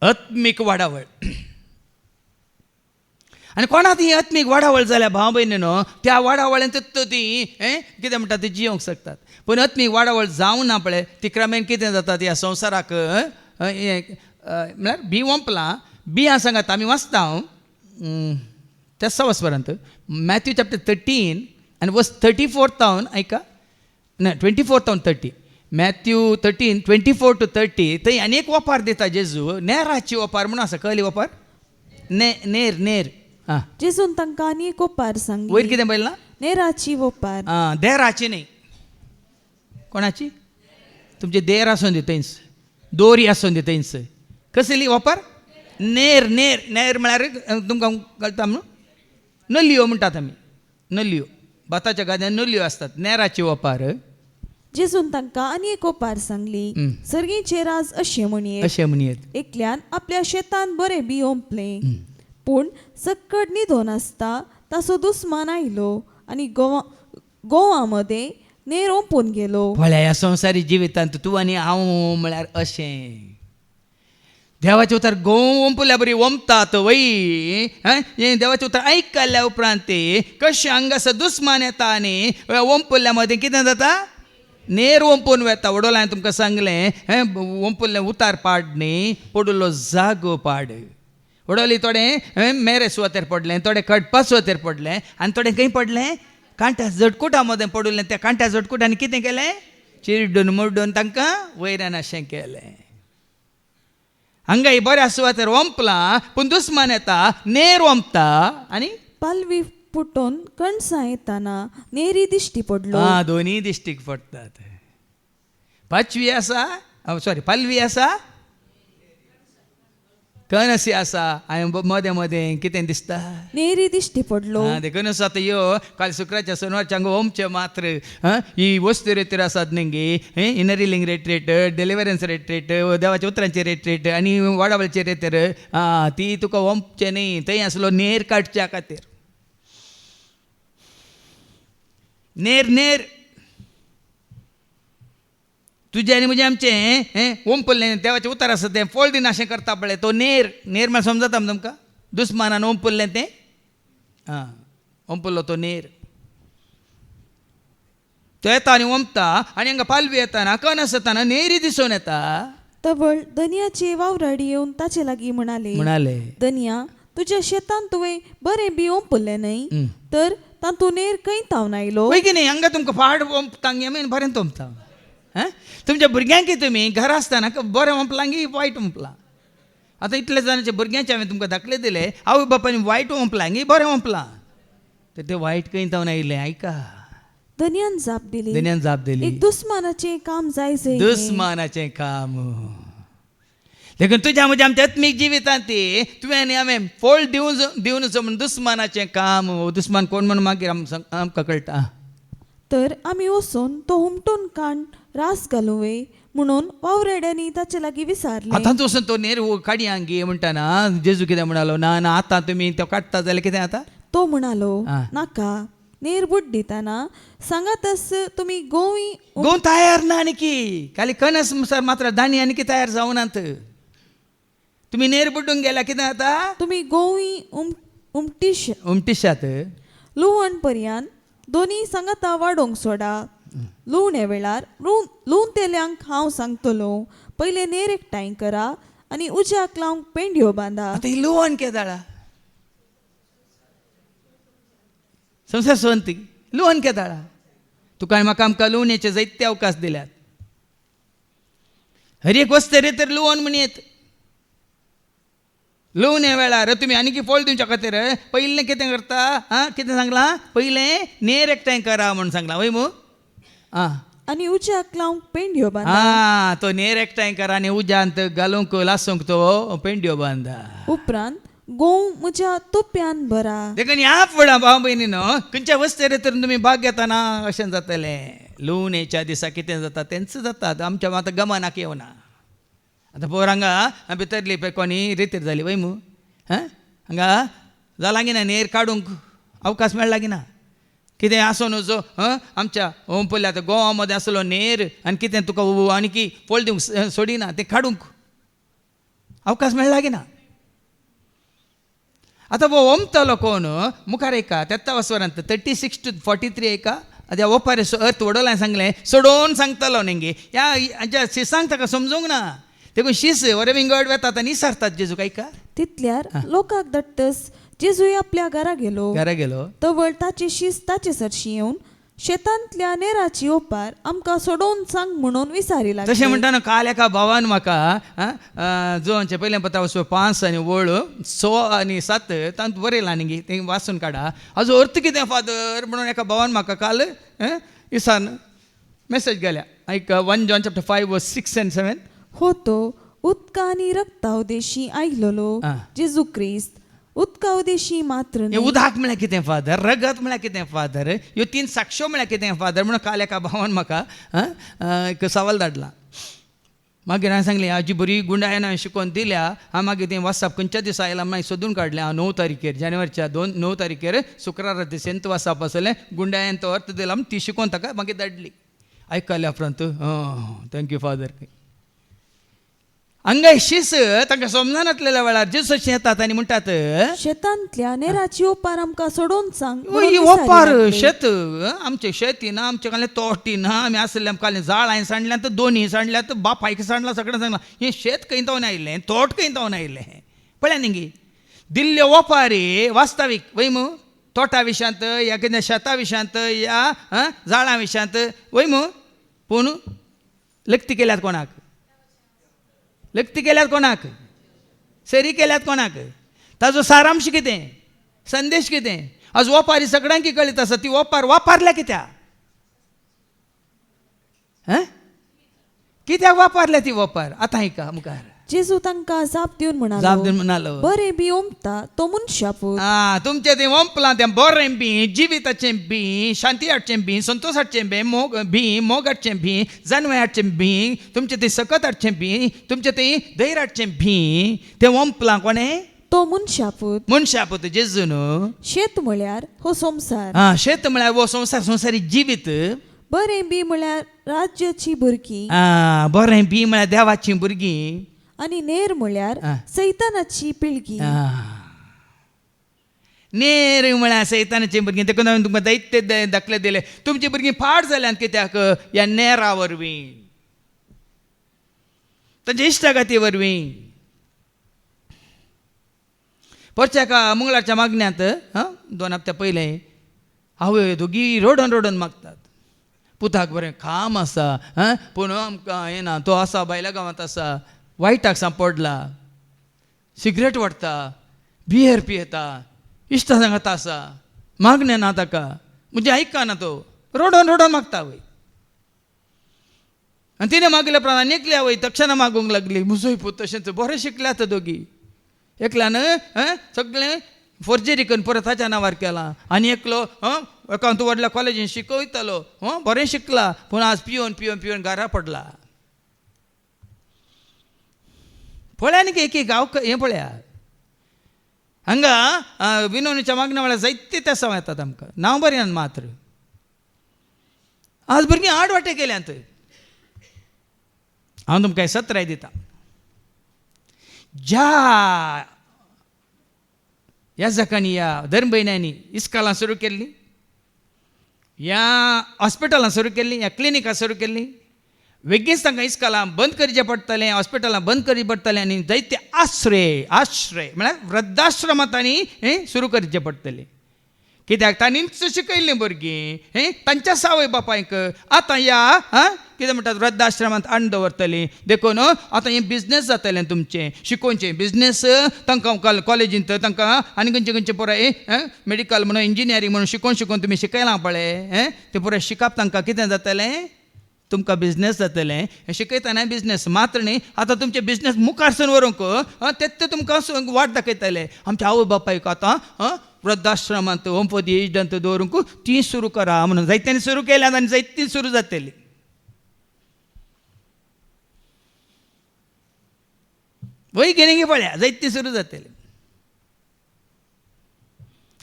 आत्मीक वाडावळ आनी कोणाक ही आत्मीक वाडावळ जाल्या भाव भयणीनो त्या वाडावळ्यांत ती कितें म्हणटा ती जियोंक शकतात पूण आत्मीक वाडावळ जावं ना पळय ती क्रमेन कितें जाता ह्या संवसाराक म्हळ्यार बी ओंपलां बी हांव सांगात आमी वाचता त्या वस्परांत मॅथ्यू चॅप्टर 13 आनी वर्स 34 ऐका ना 24 30 मॅथ्यू 13 24 to 30 थंय आनी एक ओपार दिता जेजू नेराची ओपार म्हणून आसा कळली ओपार नेर जेजून तांकां आनी एक ओपार सांगली वयर कितें बरयलां नेराची ओपार देराची न्ही कोणाची तुमचे देर आसूं दी थंयच दोरी आसूं दी थंयच कसली ओपार नेर म्हळ्यार तुमकां कळटा म्हणून नलयो म्हणटात आमी नलयो भाताच्या गाद्यान नलयो असतात नेराची ओपार जेजून तांकां आनी एक ओपार सांगली सर्गेचे राज अशें म्हणयेत एकल्यान आपल्या शेतान बरें बी ओंपलें पूण सक्कड न्हिदोन आसता ताचो दुस्मान आयलो आनी गोवा मदें नेर ओंपून गेलो पळय ह्या संवसारी जिवितांत तूं आनी हांव म्हळ्यार अशें देवाचे उतर गोव ओंपल्या बरी ओंपतात वय देवाचे उतर आयकल्या उपरांत ते कशें हांगासर दुस्मान येता आनी ओंपल्या मदें कितें जाता नेर ओंपून वेता वडोल हांवें तुमकां सांगलें ओंपुल्लें उतार पाड न्ही पडुल्लो जागो पाड वडोली थोडें मेरे सुवातेर पडलें थोडें कडपा सुवातेर पडलें आनी थोडें खंय पडलें कांट्या जटकुटा मदें पडुल्लें त्या कांट्या जटकुटांनी कितें केलें चिरडून मुरडून तांकां वयऱ्यान अशें केलें हांगा बऱ्या सुवातेर ओंपलां पूण दुस्मान येता नेर ओंपता आनी पालवी पुटोन कणसां येताना नेरी दिश्टी पडलो दोनी दिश्टीक पडटात पाचवी आसा पालवी आसा कणसी आसा हांवें मदें कितें दिसता नेरी दिश्टी पडलो देखून आतां यो काल शुक्राच्या सोनवारच्या हांगा ओमचे मात्र ही वस्तू रेतीर आसात न्ही इनरिलिंग रेट्रेट डिलिव्हरन्स रेट्रेट देवाच्या उतरांचे रेट्रेट आनी वाडावळचे रेतीर ती तुका ओमचे न्ही थंय आसलो नेर काडच्या खातीर नेर तुझे आनी म्हजें आमचें ओंपल्लें देवाचें उतार आसा तें फळ दिन अशें करता पळय तो नेर म्हळ्यार समजता तुमकां दुस्मानान ओंपल्लें तें ओंपल्लो तो नेर तो येता आनी ओंपता आनी हांगा पालवी येताना कणस येताना नेरी दिसून येता तवळ दनयाचे वावराडी येवन ताचे लागीं म्हणाले दनया तुज्या शेतान तुवें बरें बी ओंपल्लें न्हय तर तातूंत नेर खंय तावन आयलो वय की न्ही हांगा तुमकां पाड ओंपतांग आमी बरें ओंपता तुमच्या भुरग्यांक तुमी घरा आसतना बरें ओंपलां की वायट ओंपलां आतां इतले जाणांच्या भुरग्यांचे हांवें तुमकां दाखले दिले आवय बापायनी वायट ओंपलां की बरें ओंपलां तर तें वायट खंय तावन आयलें आयका दनयान जाप दिली एक दुस्मानाचें काम जाय दुस्मानाचें काम देखून तुझ्या म्हणजे आमच्या आत्मीक जिवितांत ती तुवें आनी हांवें फोळ दिवनचो म्हण दुस्मानाचें काम दुस्मान कोण म्हण मागीर आमकां कळटा. तर आमी वचून तो हुमटून काण रास घालुवे म्हणून वावरेड्यांनी ताचे लागीं विचारले. आतांच वचून तो नेर काडयांक गे म्हणटाना जेजू कितें म्हणालो ना ना आतां तुमी तो काडटा जाल्यार कितें जाता. तो म्हणालो आ. नाका नेर बुड दिताना सांगातस तुमी गोंवी गो तयार ना आनीकी खाली कणस सर मात्र दाणी आनीकी तयार जावनात. तुमी नेर बुड्डूंक गेल्या कितें जाता. तुमी गोंवी उमटिशात लुवण पर्यान दोनी सांगाता वाडोवंक सोडा. लुवणे वेळार लुवन तेल्यांक हांव सांगतलो पयले नेर एकठांय करा आनी उज्याक लावंक पेंड्यो बांदा. आतां ही लुवण केदाळा संवसार सोंती लुवण केदाळा तुका म्हाका आमकां लुवणेचे जायते अवकाश दिल्यात. हर एक वस्ते तर लुवण म्हण येत. लुवणे वेळार तुमी आनीकी फळ दिवच्या खातीर पयलें कितें करता कितें सांगलां पयलें नेर एकठांय करा म्हण सांगलां वय मू. आनी उज्याक लावंक पेंड्यो बांदा. तो नेर एकठांय करा आनी उज्यांत घालूंक लासूंक तो पेंड्यो बांदा. उपरांत गोव म्हज्या तोप्यान भरा. देखून ह्या फुडा भाव भयणीनो खंयच्या वस्तेर तर तुमी भाग घेतना अशें जातलें. लुवणेच्या दिसा कितें जाता तेंच जाता आमच्या आतां गमनाक येवना. आतां पळय हांगा भितरली पळय कोणी रितीर जाली वय मू. हांगा जाला गी ना नेर काडूंक अवकाश मेळ्ळा गी ना. कितें आसो न्हू जो आमच्या पयलीं आतां गोवा मदें आसलो नेर आनी कितें तुका आनीकी फळ दिवंक सोडिना तें काडूंक अवकाश मेळ्ळा गी ना. आतां वो ओमतलो कोण मुखार एका 36 to 43 एका अद्या ओपारे अर्थ वडोलां सांगलें सोडोवन सांगतलो नेंगे ह्या शिसांक ताका समजूंक ना. देखून शीस वरे विंगड वेतात आनी विसारतात जेजू काय तितल्यार लोकांक धाडटस जेजूय आपल्या घरा गेलो तवळ ताची शीस ताचे सरशी येवन शेतांतल्या नेराची ओपार आमकां सोडोवन सांग म्हणून विचारी लागली. तशें म्हणटाना काल एका भावान म्हाका जो पयलें पता 5 आनी वळ 6 आनी 7 तांत बरयलां न्ही तें वाचून काडा हाजो अर्थ कितें फादर म्हणून एका भावान म्हाका काल इसान मेसेज गेल्या. 1 John chapter 5 verse 6 and 7 होतो उदका आनी रक्ता उदेशी आयलोलो जेजू क्रिस्त उदका उदेशी मात्र न्ही. उदक म्हळ्यार कितें फादर रगत म्हळ्यार कितें फादर ह्यो 3 साक्ष्यो म्हळ्यार कितें फादर म्हणून काल एका भावान म्हाका एक सवाल धाडला. मागीर हांवें सांगलें हाजी बरी गुंडायन हांवें शिकोवन दिल्या. हांव मागीर तें वाचप खंयच्या दिसा आयलां मागीर सोदून काडलें. हांव 9 तारखेर जानेवारीच्या 9 तारखेर शुक्रारा दिसेंत वाचप आसलें. गुंडायन तो अर्थ दिला ती शिकोवन ताका मागीर धाडली. आयकल्या उपरांत थँक्यू फादर. हांगा शीस तांकां समजून नासलेल्या वेळार जेजू येतात आनी म्हणटात शेतांतल्या नेराची ओपार आमकां सोडोवन सांग. ओपार शेत आमचें शेती ना आमचें कांय तोटी ना आमी आसलें आमकां झाड हांवें सांडल्यात दोनी सांडल्यात बापायक सांडला सगळें सांगलां. हें शेत खंय जावन आयिल्लें तोट खंय जावन आयिल्लें पळय न्ही. दिल्ल्यो ओपारी वास्तवीक वय मू तोटा विशांत या कितें शेता विशांत या झाडां विशांत वय मू पूण लक्ती केल्यात कोणाक लक्ती केल्यात कोणाक सरी केल्यात कोणाक ताजो सारांश कितें संदेश कितें. आज ओपारी सगळ्यांक कळीत आसा ती ओपार वापरल्या कित्याक वापरल्या ती ओपार. आतां आयका मुखार जेजू तांकां जाप दिवन म्हणालो बरें बी ओमता तो मनशा पूत. तुमचें तें ओंपलां तें बरें बी जिविताचें बी शांती हाडचें बी संतोश हाडचें बी मोग हाडचें बी जानवें हाडचें बी तुमचें तें सकत हाडचें बी तुमचें तें धैर्य हाडचें बी तें ओंपलां कोणें तो मनशापूत जेजू न्हू. शेत म्हळ्यार हो संसार. शेत म्हळ्यार हो संसार संवसारी जिवीत. बरें बी म्हळ्यार राज्याची भुरगीं. बरें बी म्हळ्यार देवाचीं भुरगीं आनी नेर म्हळ्यार सैतानाची पिळगी. नेर म्हळ्यार सैतानाची भुरगीं. देखून हांवें तुमकां दैत्य दाखले दिले तुमची भुरगीं फाट जाल्यात कित्याक ह्या नेरा वरवीं तांच्या इश्टागती वरवीं. परच्या एका मंगळारच्या मागण्यांत 2 हप्त्या पयलें आवय दोगी रडोन मागतात. पुताक बरें काम आसा पूण आमकां येना तो आसा भायल्या गांवांत आसा वायटाक सांपडला सिगरेट वाडटा बियर पियेता इश्टा सांगात आसा मागणें ना ताका म्हणजे आयकना तो रडोन मागता वय. आणि तिने मागल्या प्रमाणे निघल्या वय तक्षण मागूंक लागली मुसोय पूत तशेंच बरें शिकल्यात दोगी एकल्यानं सगळें फोर्जरी करून परत ताच्या नांवार केला आनी एकलो एका तूं व्हडल्या कॉलेजीन शिकयतालो बरें शिकला पूण आज पिवन पिवन पिवन घरा पडला पळया न्ही एक गांव हें पळया हांगा विनोदीच्या मागण्या वेळार जायते तेसां येतात आमकां नांव बरें मात्र आज भुरगीं आड वाटे गेल्यांत हांव तुमकां सत्राय दिता ह्या जाकांनी ह्या धर्म भयण्यांनी इस्कालां सुरू केल्लीं ह्या हॉस्पिटलां सुरू केल्लीं ह्या क्लिनिकां सुरू केल्लीं बेगीनच तांकां इस्कालां बंद करचें पडटलें हॉस्पिटलां बंद करचीं पडटलें आनी जायते आश्रय म्हळ्यार वृद्धाश्रमां तांणी सुरू करचें पडटलें कित्याक तांणीच शिकयल्लीं भुरगीं तांच्या सावय बापायक आतां ह्या कितें म्हणटात वृद्धाश्रमांत हाडून दवरतलीं देखून आतां हें बिजनेस जातलें तुमचें शिकोवचें बिजनेस तांकां कॉलेजींत तांकां आनी खंयचें खंयचें पुराय मेडिकल म्हणून इंजिनियरींग म्हणून शिकोवन तुमी शिकयलां पळय तें पुराय शिकप तांकां कितें जातलें तुमकां बिजनेस जातलें हें शिकयतना बिजनेस मात्र न्ही आतां तुमचें बिजनेस मुखार सून व्हरूंक तें तुमकां वाट दाखयतले आमच्या आवय बापायक आतां वृद्धाश्रमांत ओंपदी एजडांत दवरूंक ती सुरू करा म्हणून जायत्यांनी सुरू केल्यात आनी जायतीं सुरू जातलीं वय घेणे पळया जायतीं सुरू जातलीं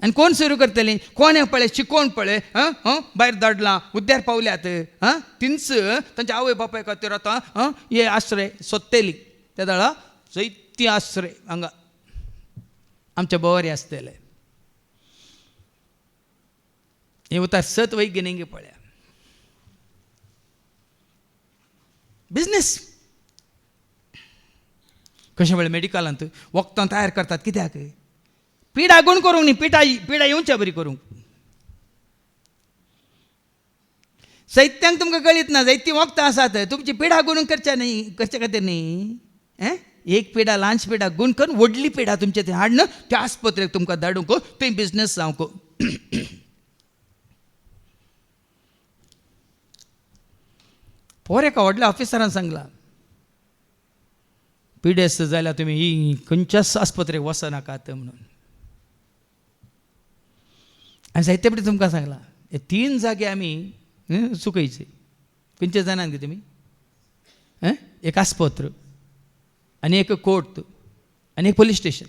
आनी कोण सुरू करतलीं कोण पळय शिकोवन पळय भायर धाडलां उद्द्यार पावल्यात तिनच तांच्या आवय बापाय खातीर आतां हे आश्रय सोदतलीं त्या दाळा जायतीं आश्रय हांगा आमचे बरे आसतले हे उतार सत वय घेणे पळया बिजनेस कशें वेळ मेडिकलांत वखदां तयार करतात कित्याक पिडा गुण करूंक न्ही पिडा येवच्या बरी करूंक साहित्यांक तुमकां कळीत ना जायतीं वखदां आसात तुमची पिडा गुण करच्या न्ही करचे खातीर न्ही एक पिडा ल्हानशी पिडा गुण करून व्हडली पिडा तुमचे थंय हाडून त्या आस्पत्रेक तुमकां धाडूंक थंय बिजनेस जावंक एका व्हडल्या ऑफिसरान सांगलां पिडेस्त जाल्यार तुमी ही खंयच्याच आस्पत्रेक वचनाकात म्हणून आनी जायते फावटी तुमकां सांगलां हे 3 जागे आमी चुकयचे खंयचे जाणात गे तुमी एक आस्पत्र आनी एक कोर्ट आनी एक पुलीस स्टेशन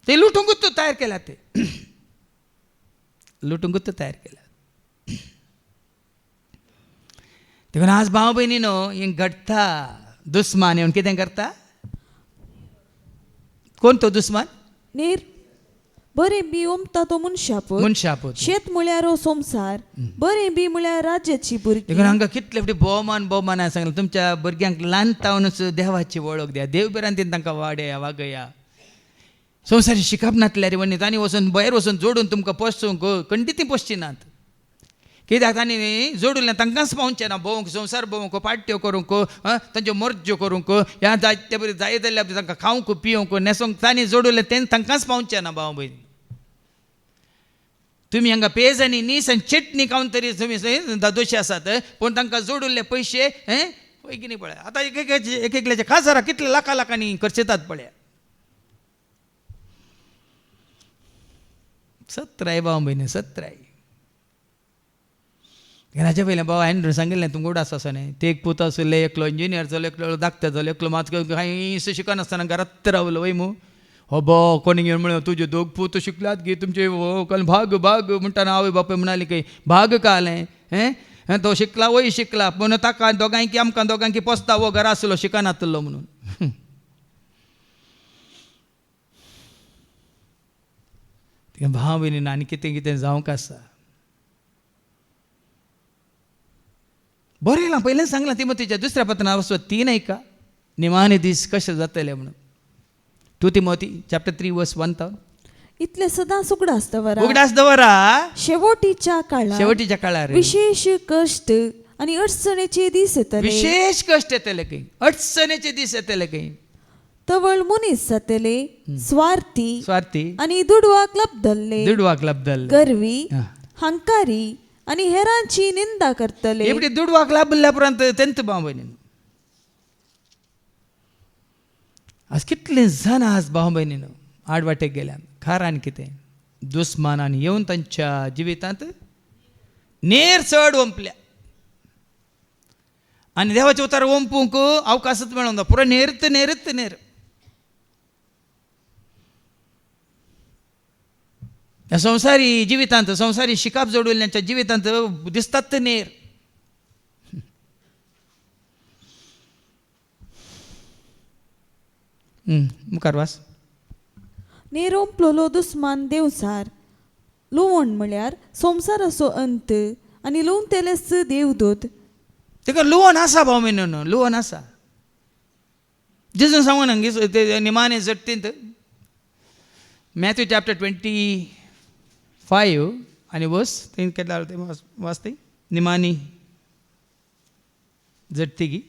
ते लुटूंकूच तयार केल्यात ते लुटूंकूच तयार केल्यात देखून आज भाव भयणीनो हें घडटा दुस्मान येवन कितें करता कोण तो दुस्मान नीर बरें बी ओमता तो मनशापूत शेत म्हळ्यार संसार बरें बी म्हळ्यार राज्याची भुरगीं देखून हांकां कितले फावटी भोवमान सांगलें तुमच्या भुरग्यांक ल्हानतावनूच देवाची वळख द्या देव बिरान तांकां वागया संवसारी शिकप नातल्यार वणी तांणी वचून भायर वचून जोडून तुमकां पोसूंक खंडिती पोसची नात कित्याक तांणी जोडून तांकांच पावचे ना भोवंक संवसार भोवंक पाट्ट्यो करूंक तांच्यो मर्ज्यो करूंक ह्या जायते बरी जाय जाल्यार तांकां खावंक पिवंक न्हेसोंक तांणी जोडून तें तांकांच पावचे ना भाव भयणी तुमी हांगा पेज आनी नीस आनी चटणी खावन तरी तुमी दोशी आसात पूण तांकां जोडुल्ले पयशे पळय की न्ही पळय आतां एकल्याचे खासारा कितले लाखांनी खर्चितात पळया सत्राय भाव भयणी सत्राय घराच्या पयलें भाव हांवें सांगिल्लें तुमकां उडास आसा न्ही ते एक पूत आसले एकलो इंजिनियर जालो एकलो धाकटो जालो एकलो मात कांयच शिकनासतना घरात रावलो वय मू हो बो कोणी घेवन म्हळ्यार तुजे दोग पूत शिकल्यात गे तुमचे भाग म्हणटाना आवय बापूय म्हणाली की भाग कालें तो शिकला वय शिकला पूण ताका दोगांयकी आमकां दोगांयकी पोसता वो घरा आसलो शिकनातलो म्हणून भाव भयणीन आनी कितें कितें जावंक आसा बरें येयलां पयलें सांगलां तिमोथीच्या दुसऱ्या पत्रांत वचो 3 ऐका निमाणे दीस कशें जातले म्हणून 2 तिमोथी चॅप्टर 3 वर्स 1 इतले सदांच उगडास दवरा शेवटीच्या काळार विशेष कश्ट आनी अडचणीचे दीस येतले विशेष कश्ट येतले खंय अडचणीचे दीस येतले खंय तवळ मनीस जातले स्वार्थी स्वार्थी आनी दुडवाक लबधल्ले गर्वी हंकारी आणि हेरांची निंदा करतले. एवढी दुडवाक लाभल्या पर्यंत तेंत भाव बहिणी आज कितले जण आज भाव बहिणीनं आडवाटेक गेल्या खारान कितें दुस्मानान येवन तांच्या जिवितांत नेर चड ओंपल्या आनी देवाचे उतार ओंपूंक अवकाशच मेळोना पुरो नेरत नेरत नेर ह्या संवसारी जिवितांत संवसारी शिकाप जोडविल्ल्यांच्या जिवितांत दिसतात ते नेर मुखार वास नेरोंपलोलो दुस्मान देवसार लुवण म्हळ्यार संवसाराचो अंत आनी लुवन तेलेस देवदूत. तेका लुवण आसा भाव मिनून लुवण आसा जेजून सांगून हंगी ते निमाणे जट्टींत मॅथ्यू चॅप्टर 25 आनी वर्स तें केन्ना ते वाचते निमाणी जट्टी गी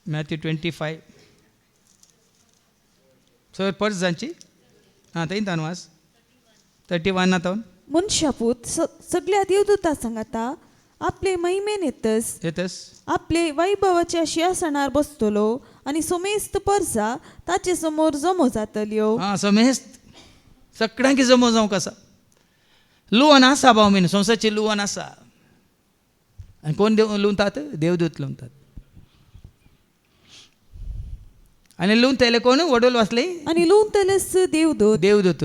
मॅथ्यू 25 सर पर्स जांची हां थंय तान वास 31 आतावन मनशापूत सगळ्या देवदूतां सांगाता आपले महिमेन येतस आपले वैभवाच्या सिंहासनार बसतलो आनी समेस्त परसा ताचे समोर जमो जातल्यो. हां समेस्त सगळ्यांक जमो जावंक आसा लुवण आसा भाव मिन संवसारची लुवण आसा आनी कोण लुवतात देवदूत लुवतात आनी लुवन तेले कोण वडोल वाचले आनी लुवन तेलेस देवदूत देवदूत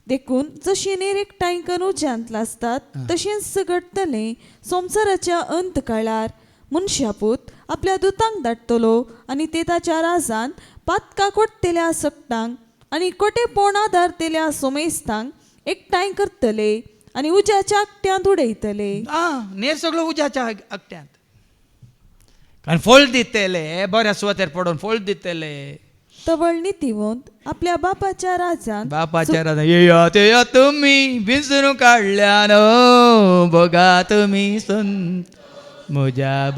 देखून जशी नेर एकठांय करून उज्यांत लासतात तशेंच घडटलें संवसाराच्या अंत काळार. मनशापूत आपल्या दुतांक धाडटलो आनी ते ताच्या राजान पातकां कोट्टेल्या सकटांक आनी कोटेपण आदारतेल्या सोमेस्तांक एकठांय करतले आनी उज्याच्या आकट्यांत उडयतले. नेर सगळो उज्याच्या आकट्यांत कारण फोल्ड दितले बऱ्या सुवातेर पडोवन फोल्ड दितले. तवळ नितिवंत आपल्या बापाच्या राजान येया ते तुम्ही विसरून काढल्यान बघा तुम्ही संत म्हज्या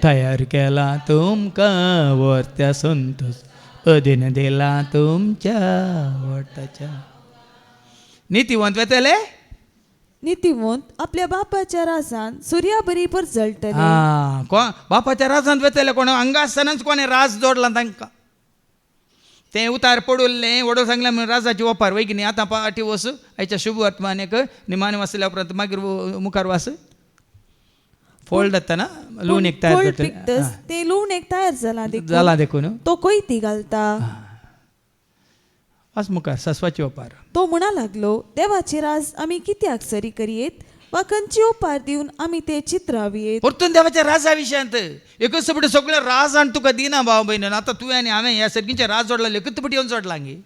तयार केला तुमकां वर्त्या संतोष अधीन दिला तुमच्या वटाच्या. नितिवंत वेतले नितिवंत आपल्या बापाच्या राजान सुर्या बरी पर जळटले. बापाच्या राजांत वेतले कोण हांगासनच कोणे राज जोडला तांकां तें उतार पडुल्लें वडो सांगलें म्हणून राजाची ओपार वैगिनी आतां पाटी वस आयच्या शुभ वर्तमानेक निमाणे वाचल्या उपरांत मागीर मुखार वास फोल्ड जाता ना लूण एक तयार ते लूण एक तयार जाला देखून तो कोयती घालता वास मुखार सस्वाची ओपार. तो म्हणा लागलो देवाचे राज आमी कित्याक सरी करियेत वा खंयची ओपार दिवन आमी ते चित्रावियेत. परतून देवाच्या राजा विशयांत एकच पटी सगळे राज आनी तुका दिना भाव भयण आतां तुवें आनी हांवें ह्या सर्गीचे राज जोडला एकच पटी येवन जोडला गे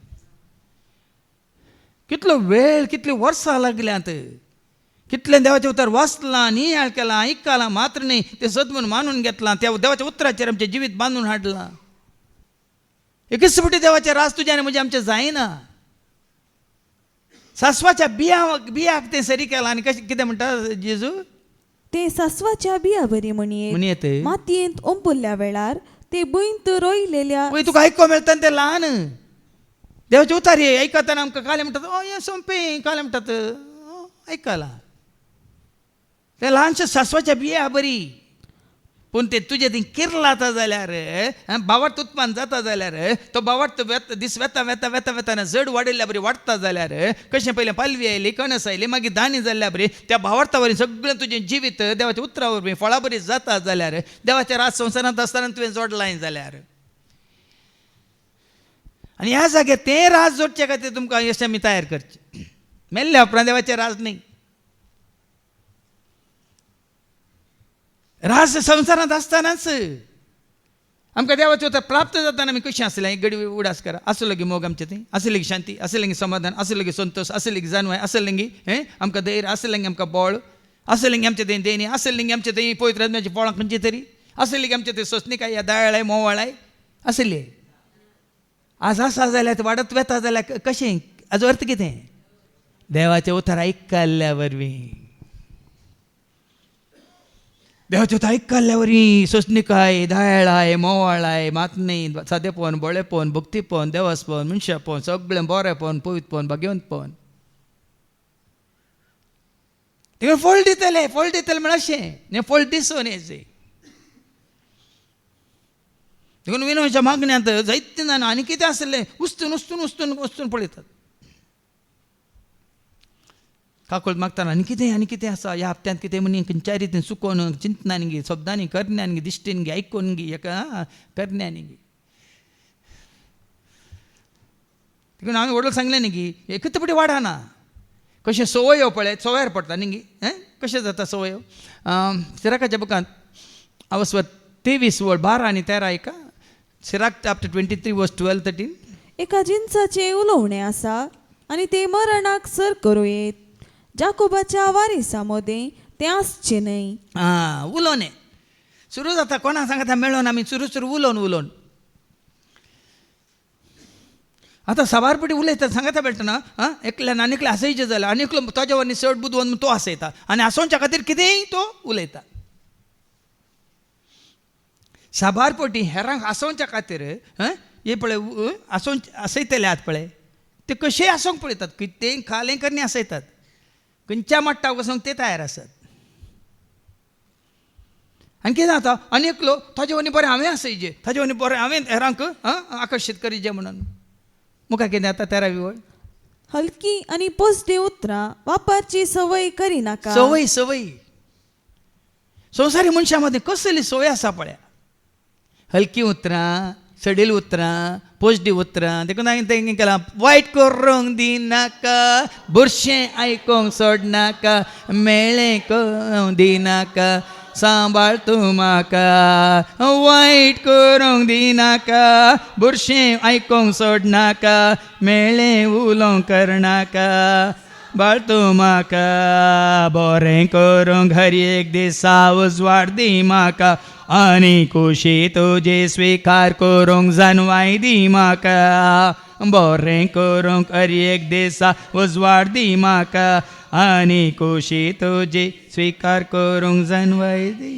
कितलो वेळ कितली वर्सां लागल्यांत कितले देवाचे उतर वाचलां नियाळ केलां आयकलां मात्र न्ही ते सद्मून मानून घेतलां त्या देवाच्या उतराचेर आमचें जिवीत बांदून हाडलां. एकच पटी देवाचे राज तुज्या आनी म्हजें आमचें जायना. सासवाच्या बियाक ते सरी केला आनी कशें कितें म्हणटा जेजू ते सासवाच्या बिया बरी म्हणयेत मातयेंत ओंपुल्ल्या वेळार ते बुंत रोयलेल्या तुका आयको मेळटा ते ल्हान देवाचे उतार आयकतना आमकां काले म्हणटात हें सोंपें काले म्हणटात आयकलां ते ल्हानशे सासवाच्या बिया बरी पूण ते तुजे थंय किरला जाता जाल्यार बावार्थ उत्पन्न जाता जाल्यार तो बावार्थ दीस वेता वेता वेता वेताना जड वाडयल्या बरी वाडटा जाल्यार कशें पयलें पालवी आयली कणस आयली मागीर दाणी जाल्ल्या बरी त्या भावार्था वरवीं सगळें तुजें जिवीत देवाच्या उतरा वरवीं फळां बरी जाता जाल्यार देवाच्या राज संवसारांत आसतना तुवें जोडलां जाल्यार आनी ह्या जाग्यार तें राज जोडचे खातीर तुमकां अशें आमी तयार करचें मेल्ल्या उपरांत देवाचें राज न्ही. राज संवसारांत आसतनाच आमकां देवाचें उतर प्राप्त जाताना आमी कशीं आसलें एक गडी उडास करा आसलो गी मोग आमचें थंय आसलें गी शांती आसलें गी समाधान आसलें गी संतोश आसलें गी जानवाय आसलें गी आमकां धैर्य आसलें गी आमकां बळ आसलें गी आमचें थंय देणी आसलें गी आमचें थंय पवित्र आत्म्याची फळां खंयची तरी आसलें गी आमचें थंय सोंसणिकाय दायळाय मोवाळाय आसली. आज आसा जाल्यार वाडत वेता जाल्यार कशें हाजो अर्थ कितें देवाचें उतर आयकल्ल्या वरवीं देवाचें उतर आयकल्ल्या वरवीं सोंसणिकाय दायळाय मोवाळाय मातनी सादेपण बळेपण भक्तीपण देवासपण मनशापण सगळें बरेंपण पवित्रपण भाग्यवंतपण तिका फळ दितले म्हण अशें ने फळ दिसून येचें देखून विनोच्या मागण्यांत जायते जाणां आनी कितें आसलें उस्तून पळयतात. काकूळ मागतना आनी कितें आसा ह्या हप्त्यांत कितें म्हणी खंयच्या रितीन चुकोवन चिंतनान गे शब्दांनी करण्यान गे दिश्टीन गे आयकून गे एका करण्यानी गे. देखून हांवें वडलो सांगलें न्ही की हे कितपटी वाडना कशें सवयो पळय सवयार पडटा न्ही गे कशें जाता सवयो. सिराकाच्या बुकांत अवस्वर 23:12 आणि 13 ऐका. Sirach chapter 23:12-13. एका जिन्साचे उलोवणे आसा आणि ते मरणाक सर करूं येत. जाकोबाच्या वारिसामध्ये ते आसचे न्हय. उलोवणे सुरू जाता कोणाक सांगता मेळोन आमी सुरू उलोवन आतां साबारपटी उलयता सांगता मेळटना एकल्यान आनीकले आसयचे जाल्यार आनीकलो ताज्या वरनी चड बुदवून तो आसयता आनी आसोवच्या खातीर कितेंय तो उलयता. साबारपटी हेरांक आसोवच्या खातीर हे पळय आसयतले आहात पळय ते कशेंय आसोवंक पळयतात कितें खालें करनी आसयतात खंयच्या मट्टाक वचोंक ते तयार आसात. आनी कितें जाता आनीकलो ताजे वरनी बरें हांवें आसयचें ताजे वरनी बरें हांवें हेरांक आकर्शीत करीचें म्हणून. मुखार कितें जाता 13वी ओळ. हलकी आणि पोसडी उतरां वापरची सवय करिनाका. सवय संवसारी मनशा मदें कसली सवय आसा पळय. हलकी उतरां सडील उतरां पोसडी उतरां देखून हांवें तें केलां वायट करूंक दिनाका बुरशें आयकोंक सोडनाका मेळ्ळें करूंक दिनाका सांबाळ तूं म्हाका वायट करूंक दिनाका बुरशें आयकोंक सोडनाका मेळ्ळें उलोवंक करनाका बाळ तूं म्हाका बरें करूंक हर एक दिसा उजवाड दी म्हाका आनी खुशी तुजे स्विकार करूंक जानवाय दी म्हाका बरें करूंक हर एक दिसा उजवाड दी म्हाका आनी खुशी तुजे स्विकार करूंक जानवाय दी.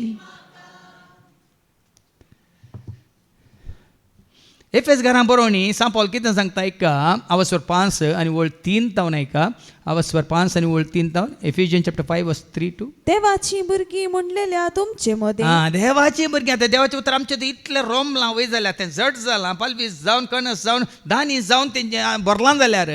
एफेस घरां बरोवणी सा पॉल कितें सांगता ऐका अवस्वर 5 आणि ओळ 3 तावन ऐका अवस्वर 5 आणि ओळ 3 तावन एफिजियन चॅप्टर 5:3-2. देवाची भुरगीं म्हणलेल्या तुमचे मध्ये देवाची भुरगीं आतां देवाचें उतर आमचें इतलें रोमलां वय जाल्यार तें जड जालां पालवीस जावन कणस जावन दानी जावन तेंचें बरलां जाल्यार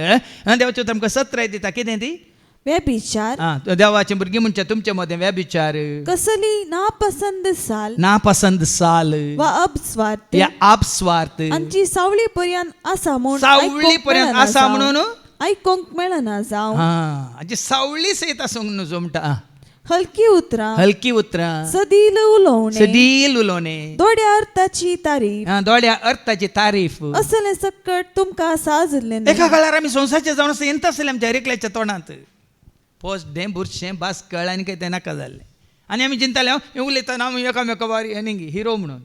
देवाचें उतर आमकां सत्राय दिता कितें ती व्यभिचार देवाची भुरगीं म्हणचे तुमचे मदें व्यभिचार कसली नापसंद साल वा अपस्वार्थ या अपस्वार्थ आमची सावळी पर्यंत आसा म्हणून आयकोंक मेळना जावं हाजी सावळी सयत आसूंक न्हू जो म्हणटा. हलकी उतरां सदील उलोवणे दोड्या अर्थाची तारीफ असले सकट तुमकां साजलें. एका काळार आमी संवसारचे जावन आसा येत आसले आमच्या रेकल्याच्या तोंडांत पोसडें बुरशें बासकळ आनी कितें नाका जाल्लें आनी आमी चिंताले हें उलयतना आमी एकामेका बारी आनी हिरो म्हणून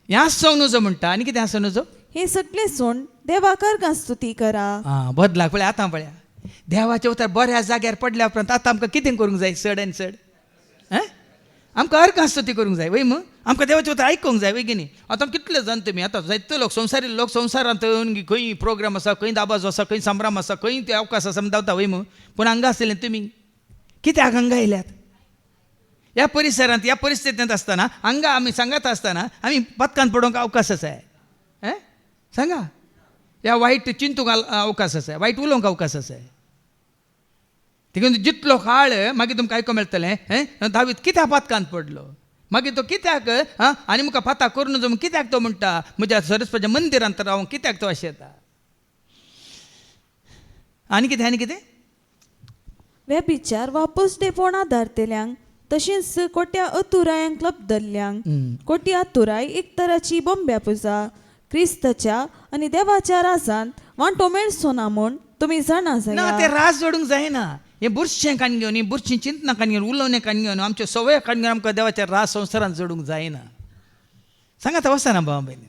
हें आसोंक न्हू जो म्हणटा आनी कितें आसा न्हू जो हे सगळे सोण देवाकार स्तुती करा. बदलाक पळय आतां पळया देवाच्या उतर बऱ्या जाग्यार पडल्या उपरांत आतां आमकां कितें करूंक जाय चड आनी चड आमकां अर्कां स्तुती करूंक जाय वय मग आमकां देवाचें उतर आयकूंक जाय वय की न्ही. आतां कितले जाण तुमी आतां जायते लोक संवसारी लोक संवसारांत खंय प्रोग्राम आसा खंय दाबाजो आसा खंय संभ्रम आसा खंय ते अवकाश आसा दावता वय मग पूण हांगा आसलें तुमी कित्याक हांगा येयल्यात. ह्या परिसरांत ह्या परिस्थितींत आसतना हांगा आमी सांगात आसतना आमी पथकांत पडोवंक अवकाश आसा सांगा. ह्या वायट चिंतूंक अवकाश आसा वायट उलोवंक अवकाश आसा. देखून जितलो काळ मागीर तुमकां आयको मेळटलें दावीद कित्याक पातकांत पडलो मागीर तो कित्याक आनी मुखार फाता करून जो कित्याक तो म्हणटा म्हज्या सरस्वतीच्या मंदिरांत रावूंक कित्याक तो अशें येता. आनी कितें व्यभिचार वा पोसडेपण आदारतेल्यांक तशेंच कोट्या अतुरायांक लब्धल्ल्यांक कोटी आतुराय एक तराची बोंब्या पुजा क्रिस्ताच्या आनी देवाच्या राजांत वांटो मेळचो ना म्हूण तुमी जाणा जाल्यार. ते राज जोडूंक जायना. हें बुरशें कान घेवन हें बुरशीं चिंतना कान घेवन उलोवणें कान घेवन आमच्यो सवय कान घेवन आमकां देवाच्या राज संवसारांत जोडूंक जायना. सांगात वचना भावा भयणी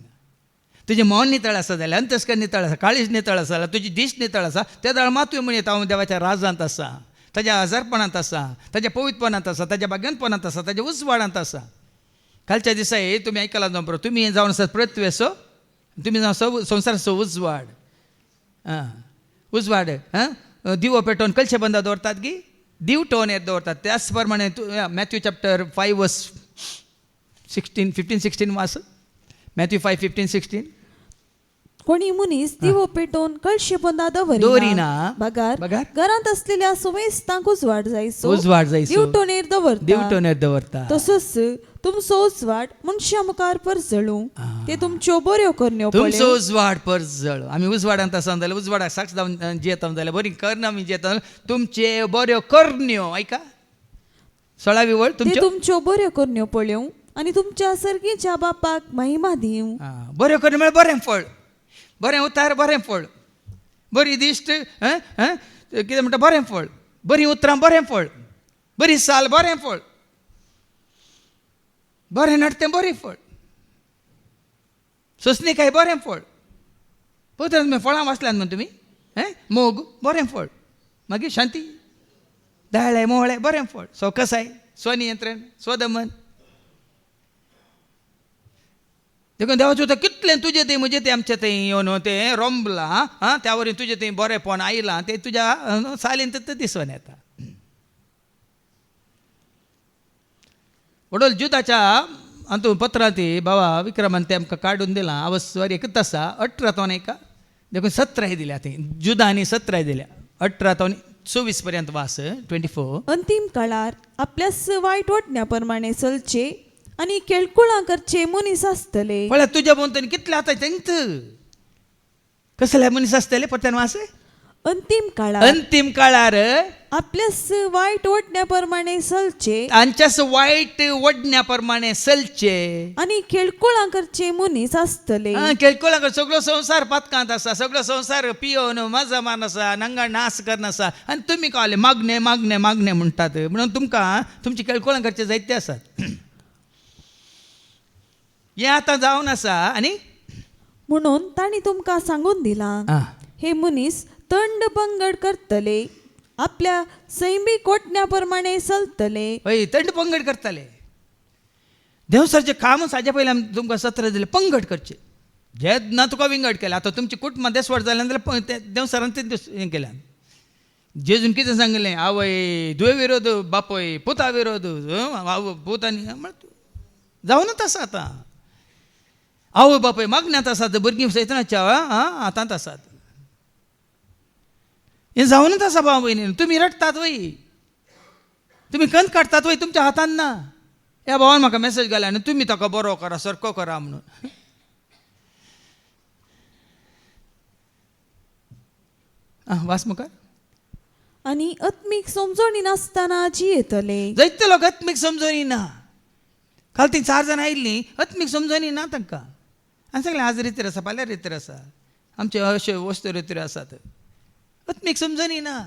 तुजें मन नितळ आसा जाल्यार अंतस्कर नितळ आसा काळीज नितळ आसा जाल्यार तुजी दिश नितळ आसा त्या दाळ मातूय म्हण येता हांव देवाच्या राजांत आसा ताज्या आजारपणांत आसा ताज्या पवित्रपणांत आसा ताज्या भाग्यांतपणांत आसा ताज्या उजवाडांत आसा. कालच्या दिसा तुमी आयकलां जावं बरो तुमी जावन आसात पृथ्वेचो तुमी जावन संवसाराचो उजवाड उजवाड दिवो पेटोवन कलशे बंदा दवरतात गी दिव टोनेर दवरतात. त्याच प्रमाणे मॅथ्यू चॅप्टर 5 वर्स 15-16 वास. मॅथ्यू 5:15-16. कोणी मुनीस दिवो पेटोवन कळशी पोंदा दवरिना. बगार बगार. घरांत असलेल्या सुमेस्तांक उजवाड जायसो. उजवाड जायसो. दिव टोनेर दवरता. दिव टोनेर दवरता. तसोच तुमचो उजवाड मनशा मुखार परजळू. ते तुमच्यो बऱ्यो करण्यो तुमचो उजवाड परजळ. आमी उजवाडांत आसा जाल्यार उजवाडाक साक्ष जावन जियेता जाल्यार बरी करना आमी जियेता तुमचे बऱ्यो करण्यो. ऐका 16वी वळ ते तुमच्यो बऱ्यो करण्यो पळयोव आनी तुमच्या सर्गीच्या बापाक महिमा दिव. बऱ्यो करण्यो म्हळ्यार बरें फळ. बरें उतार बरें फळ. बरी दिश्ट कितें म्हणटा बरें फळ. बरी उतरां बरें फळ. बरी साल बरें फळ. बरें नडतें बरें फळ. सोंसणीकाय बरें फळ. पळयता तुमी फळां वाचल्यात म्हण तुमी. मोग बरें फळ. मागीर शांती दाळे मोहळे बरें फळ. सवकसाय स्वनियंत्रण स्वदमन. देखून देवाचें उतर कितलें तुजें तें म्हजें तें आमचें तें येवन तें रोंबलां त्या वरी तुजें तें बरेंपण आयलां तें तुज्या सालीन तें दिसून येता. वडोल जुदाच्या अंतू पत्रांत बाबा विक्रमान तें आमकां काडून दिलां. अवस्वारी एकच आसा 18 तो एका देखून 17 दिल्या थंय. जुदा आनी 17 दिल्या. 18 तो 24 पर्यंत वास 24. अंतिम काळार आपल्यास वायट वाटण्या प्रमाणे चलचे आनी केळकुळां करचे मनीस आसतले. पळय तुज्या भोंवतणी कितले आतां तेंच कसले मनीस आसतले. परत्यान वास. अंतिम काळार आपल्यास वायट वाटण्या प्रमाणे चलचे तांच्यास वायट वडण्या प्रमाणे चलचे आनी केळकुळां करचे मनीस आसतले. केळकुळां सगळो संवसार पातकांत आसा. सगळो संवसार पियोन मजा मान आसा. नंगा नास करन आसा. आनी तुमी कळले मागणे मागणे मागणे म्हणटात. म्हणून तुमकां तुमची केळकुळां करचे जायते आसात. हें आतां जावन आसा. आनी म्हणून तांणी तुमकां सांगून दिलां हे मनीस तंड पंगड करतले. आपल्या सैमीक वटण्या प्रमाणे चलतले. हय तंड पंगड करतले. देवसरचें कामच हाजे पयलीं आमी तुमकां 17 दिलें पंगड करचें. जे ना तुका विंगड केलें. आतां तुमचें कुटुंब देसवड जालें जाल्यार देवसरान तें हें केलें. जेजून कितें सांगलें आवय दुये विरोध बापय पुता विरोध पूत आनी जावनूच आसा. आतां आवय बापय मागण्यांत आसात. भुरगीं सैतानाच्या हातांत आसात. हें जावनूच आसा भाव भयणी. तुमी रडटात वय. तुमी कंत काडटात वय. तुमच्या हातान ना. ह्या भावान म्हाका मॅसेज घाल्या आनी तुमी ताका बरो करा सारको करा म्हणून. वास मुखार. आनी आत्मीक समजणी नासतना जियेतले. जायते लोक आत्मीक समजणी ना. काल ती 4 जाणां आयिल्लीं आत्मीक समजणी ना तांकां. आनी सांगलें आज रितीर आसा फाल्यां रितीर आसा. आमचे अश्यो वस्तू रितीर आसात. आत्मीक समजणी ना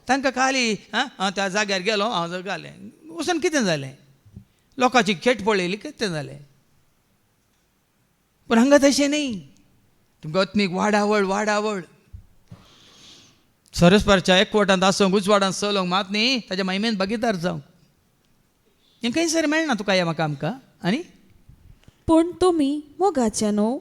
तांकां. खाली त्या जाग्यार गेलो हांव घालें वचून कितें जालें. लोकांची खेट पळयली कितें जालें. पूण हांगा तशें न्ही. तुमकां आत्मीक वाडावळ वाडावळ. सरस्वराच्या एकवटांत आसूंक उजवाडांत चलोंक मात न्ही ताच्या महिमेन भागीदार जावंक हें खंय सर मेळना तुका ह्या म्हाका आमकां. आनी पूण तुमी मोगाचे न्हू.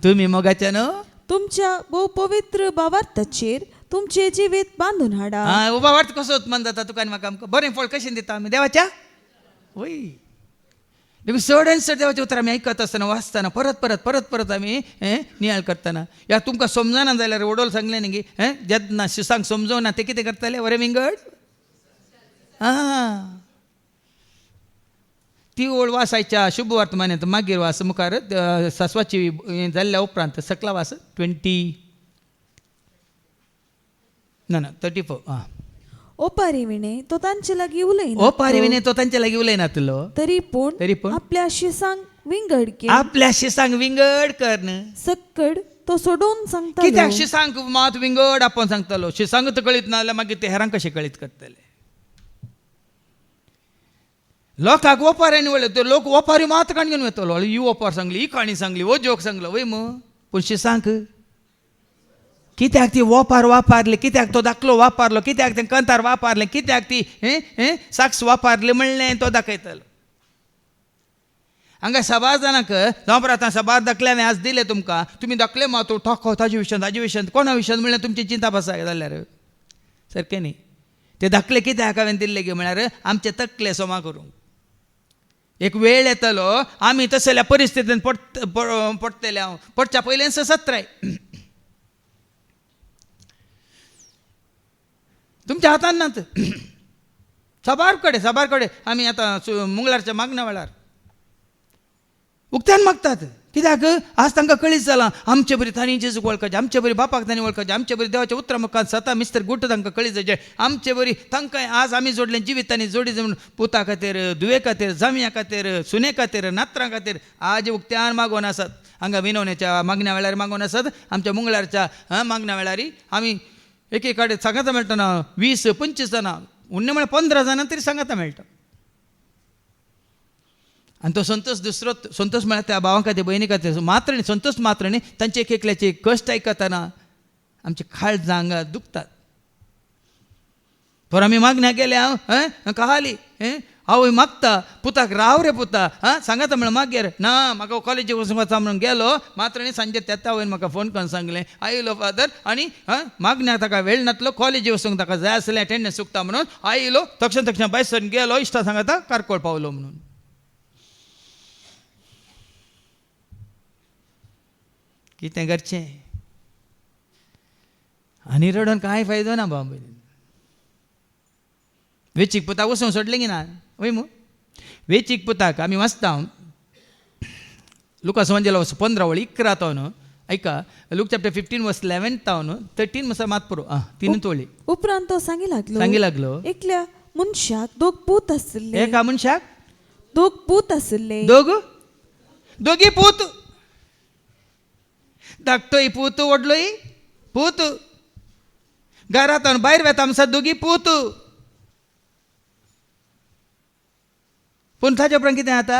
तुमी मोगाचे न्हू. तुमच्या भोव पवित्र बावार्थाचेर तुमचे जिवीत बांदून हाडा. उबा वार्थ कसो उत्पन्न जाता तुका आनी म्हाका आमकां. बरें फळ कशें दिता आमी देवाच्या. वय देखून चड आनी चड देवाचें उतर आमी आयकत आसतना वाचतना परत परत परत परत आमी नियाळ करतना ह्या तुमकां समजना जाल्यार वडोल सांगलें न्ही की जेन्ना शिसांक समजोना ते कितें करतले वरे विंगड. ती ओळ वासायच्या शुभ वर्तमानांत मागीर वास मुखार सासवाची जाल्ल्या उपरांत सकला वास 34. ओपारी विणे तो तांचे लागीं उलयना. ओपारी विणे तो तांचे लागीं उलयनातलो. तरी पूण आपल्या शिसांक विंगड कर. आपल्या शिसांक विंगड कर. सक्कड तो सोडून सांगता. कित्याक शिसांक मात विंगड आपोवन सांगतलो. शिसांक तर कळीत ना जाल्यार मागीर ते हेरांक कशें कळीत करतले. लोकांक ओपाऱ्यांनी वळय लोक ओपारी मात काण घेवन वतलो. ही ओपार सांगली ही काणी सांगली वो जोक सांगलो वय मग. पूण शिसांक कित्याक ती ओपार वापारली. कित्याक तो दाखलो वापारलो. कित्याक तें कंतार वापारलें. कित्याक ती साक्स वापारली म्हणलें तो दाखयतलो. हांगा 7 जाणांक जावं आतां 7 दाखल्याने आज दिले तुमकां. तुमी दाखले मात टाको ताजे विशयांत कोणा विशयांत म्हणल्यार तुमची चिंता बसा जाल्यार सारकें न्ही. ते धाकले कितें हांवें दिल्ले गे म्हळ्यार आमचे तकले सोमा करूंक. एक वेळ येतलो आमी तसल्या परिस्थितीन पडटले. हांव पडच्या पयलें सत्राय तुमच्या हातान नात. साबार कडेन आमी आतां मंगळारच्या मागण्या वेळार उक्त्यान मागतात. कित्याक आज तांकां कळीत जालां आमचे बरी तांणी जेजूक वळखचें, आमचे बरी बापाक तांणी वळखचें, आमचे बरी देवाच्या उतरा मुखांत सता मिस्टर गुट्ट तांकां कळीत जायचें, आमचे बरी तांकां आज आमी जोडलें जिवितांनी जोडी जमून पुता खातीर, दुवे खातीर, जांवया खातीर, सुने खातीर, नातरां खातीर आज उक्त्यान मागोवन आसात. हांगा विनवण्याच्या मागण्या वेळार मागोवन आसात. आमच्या मंगळारच्या मागण्या वेळार आमी एके कडेन सांगाता मेळटना 20-25 जाणां उरणे म्हळ्यार 15 जाणां तरी सांगाता मेळटा. आणि तो संतोष म्हळ्यार त्या भावां खातीर भयणी खातीर मात्र न्ही, संतोष मात्र न्ही, तांचे एक एकल्याचे कश्ट आयकतना आमचे काळजां जांगा दुखतात. पर आमी मागण्या गेल्या म्हाका हाली हांव मागता पुताक राव रे पुता सांगाता म्हळ्यार मागेर ना म्हाका कॉलेजीक वचूंक वचा म्हणून गेलो. मात्र न्ही सांजे तेता हांवें म्हाका फोन करून सांगलें आयलो फादर आनी मागण्याक ताका वेळ नातलो, कॉलेजी वचूंक ताका जाय आसलें अटेंडन्स चुकता म्हणून आयलो. तक्षण भायर सरून गेलो, इश्टा सांगाता कारकोळ पावलो म्हणून. कितें करचें आनी रडोन कांय फायदो ना बाबा. वेचीक पुताक वचूंक सोडलें की ना वय मू. वेचीक पुताक आमी वाचता लुकास वंजेला 15 वळी 11 तो न्हू. ऐका लूक चॅप्टर 15 वर्स 11 तो न्हू 13 म्हणसर मात पुरो 3 तोळी. उपरांत तो सांगी लागलो एकल्या मनशाक 2 पूत आसले. एका मनशाक 2 पूत आसले. दोगी पूत. धाकटोय पूत व्हडलोय पूत. घरांतल्यान भायर वेता म्हणसर दोगी पूत. पूण ताचे उपरांत कितें जाता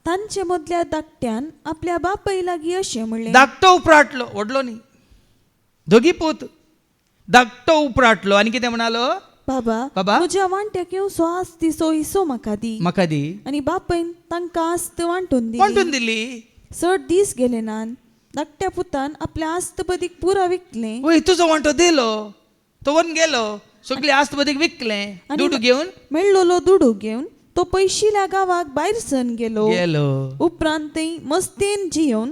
तांचे मदल्या धाकट्यान आपल्या बापाय लागीं अशें म्हणलें. धाकटो उपराटलो व्हडलो न्ही. दोगी पूत. धाकटो उपराटलो आनी कितें म्हणालो बाबा म्हज्या वांट्याक येवसो आस्तीचो हिस्सो म्हाका दी. आनी बापायन तांकां आस्त वांटून दिली. 6 दीस गेले नान धाकट्या पुतान आपल्या आस्त बदीक पुरा विकलें. वय तुजो वांटो दिलो तो व्हरून गेलो सगळी आस्त बदीक विकलें दुडू घेवन. मेळ्ळलो दुडू घेवन तो पयशिल्या गांवाक भायर सरून गेलो. उपरांत मस्तेन जियोन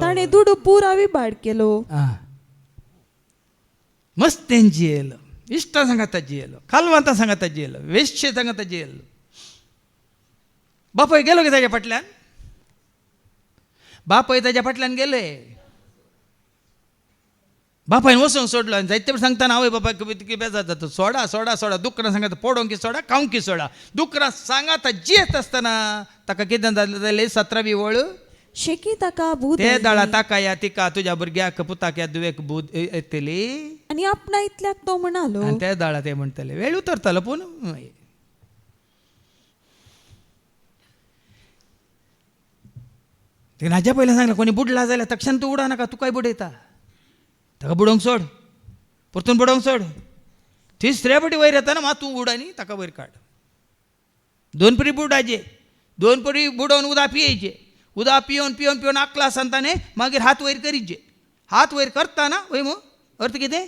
ताणें दुडू पुरा विबाड केलो. मस्तेन जियेलो, इश्टां सांगाता जियेलो, कालवांतां सांगाता जियेलो, वेश्ये सांगाता जियेलो. बापय गेलो की ताच्या फाटल्यान. बापय ताच्या फाटल्यान गेले. बापायन वचूंक सोडलो आनी जायते सांगतना आवय बापाय कितें बेजार जाता. सोडा दुकरां सांगाता पडोवंक सोडा खावंक सोडा. दुकरां सांगाता जियेत आसतना ताका कितें जालें 17वी वळ शेकी ताका भूत ते दाळा ताका या तिका तुज्या भुरग्याक पुताक या दुवेक भूत येतली आनी आपणा इतल्याक तो म्हणालो. आनी ते दाळा ते म्हणटले वेळ उतरतलो पूण हाज्या पयलें सांगलें कोणी बुडला जाल्यार तक्षण तूं उडा नाका तुकाय बुडयता. ताका बुडोवंक सोड, परतून बुडोवंक सोड. तिसऱ्या फावटी वयर येतना मात तूं उड आनी ताका वयर काड. 2 परी बुडाचे, 2 परी बुडोवन उदक पियेचे. उदक पियोन आकला सांगताने मागीर हात वयर करीचे. हात वयर करतना वय मू अर्थ कितें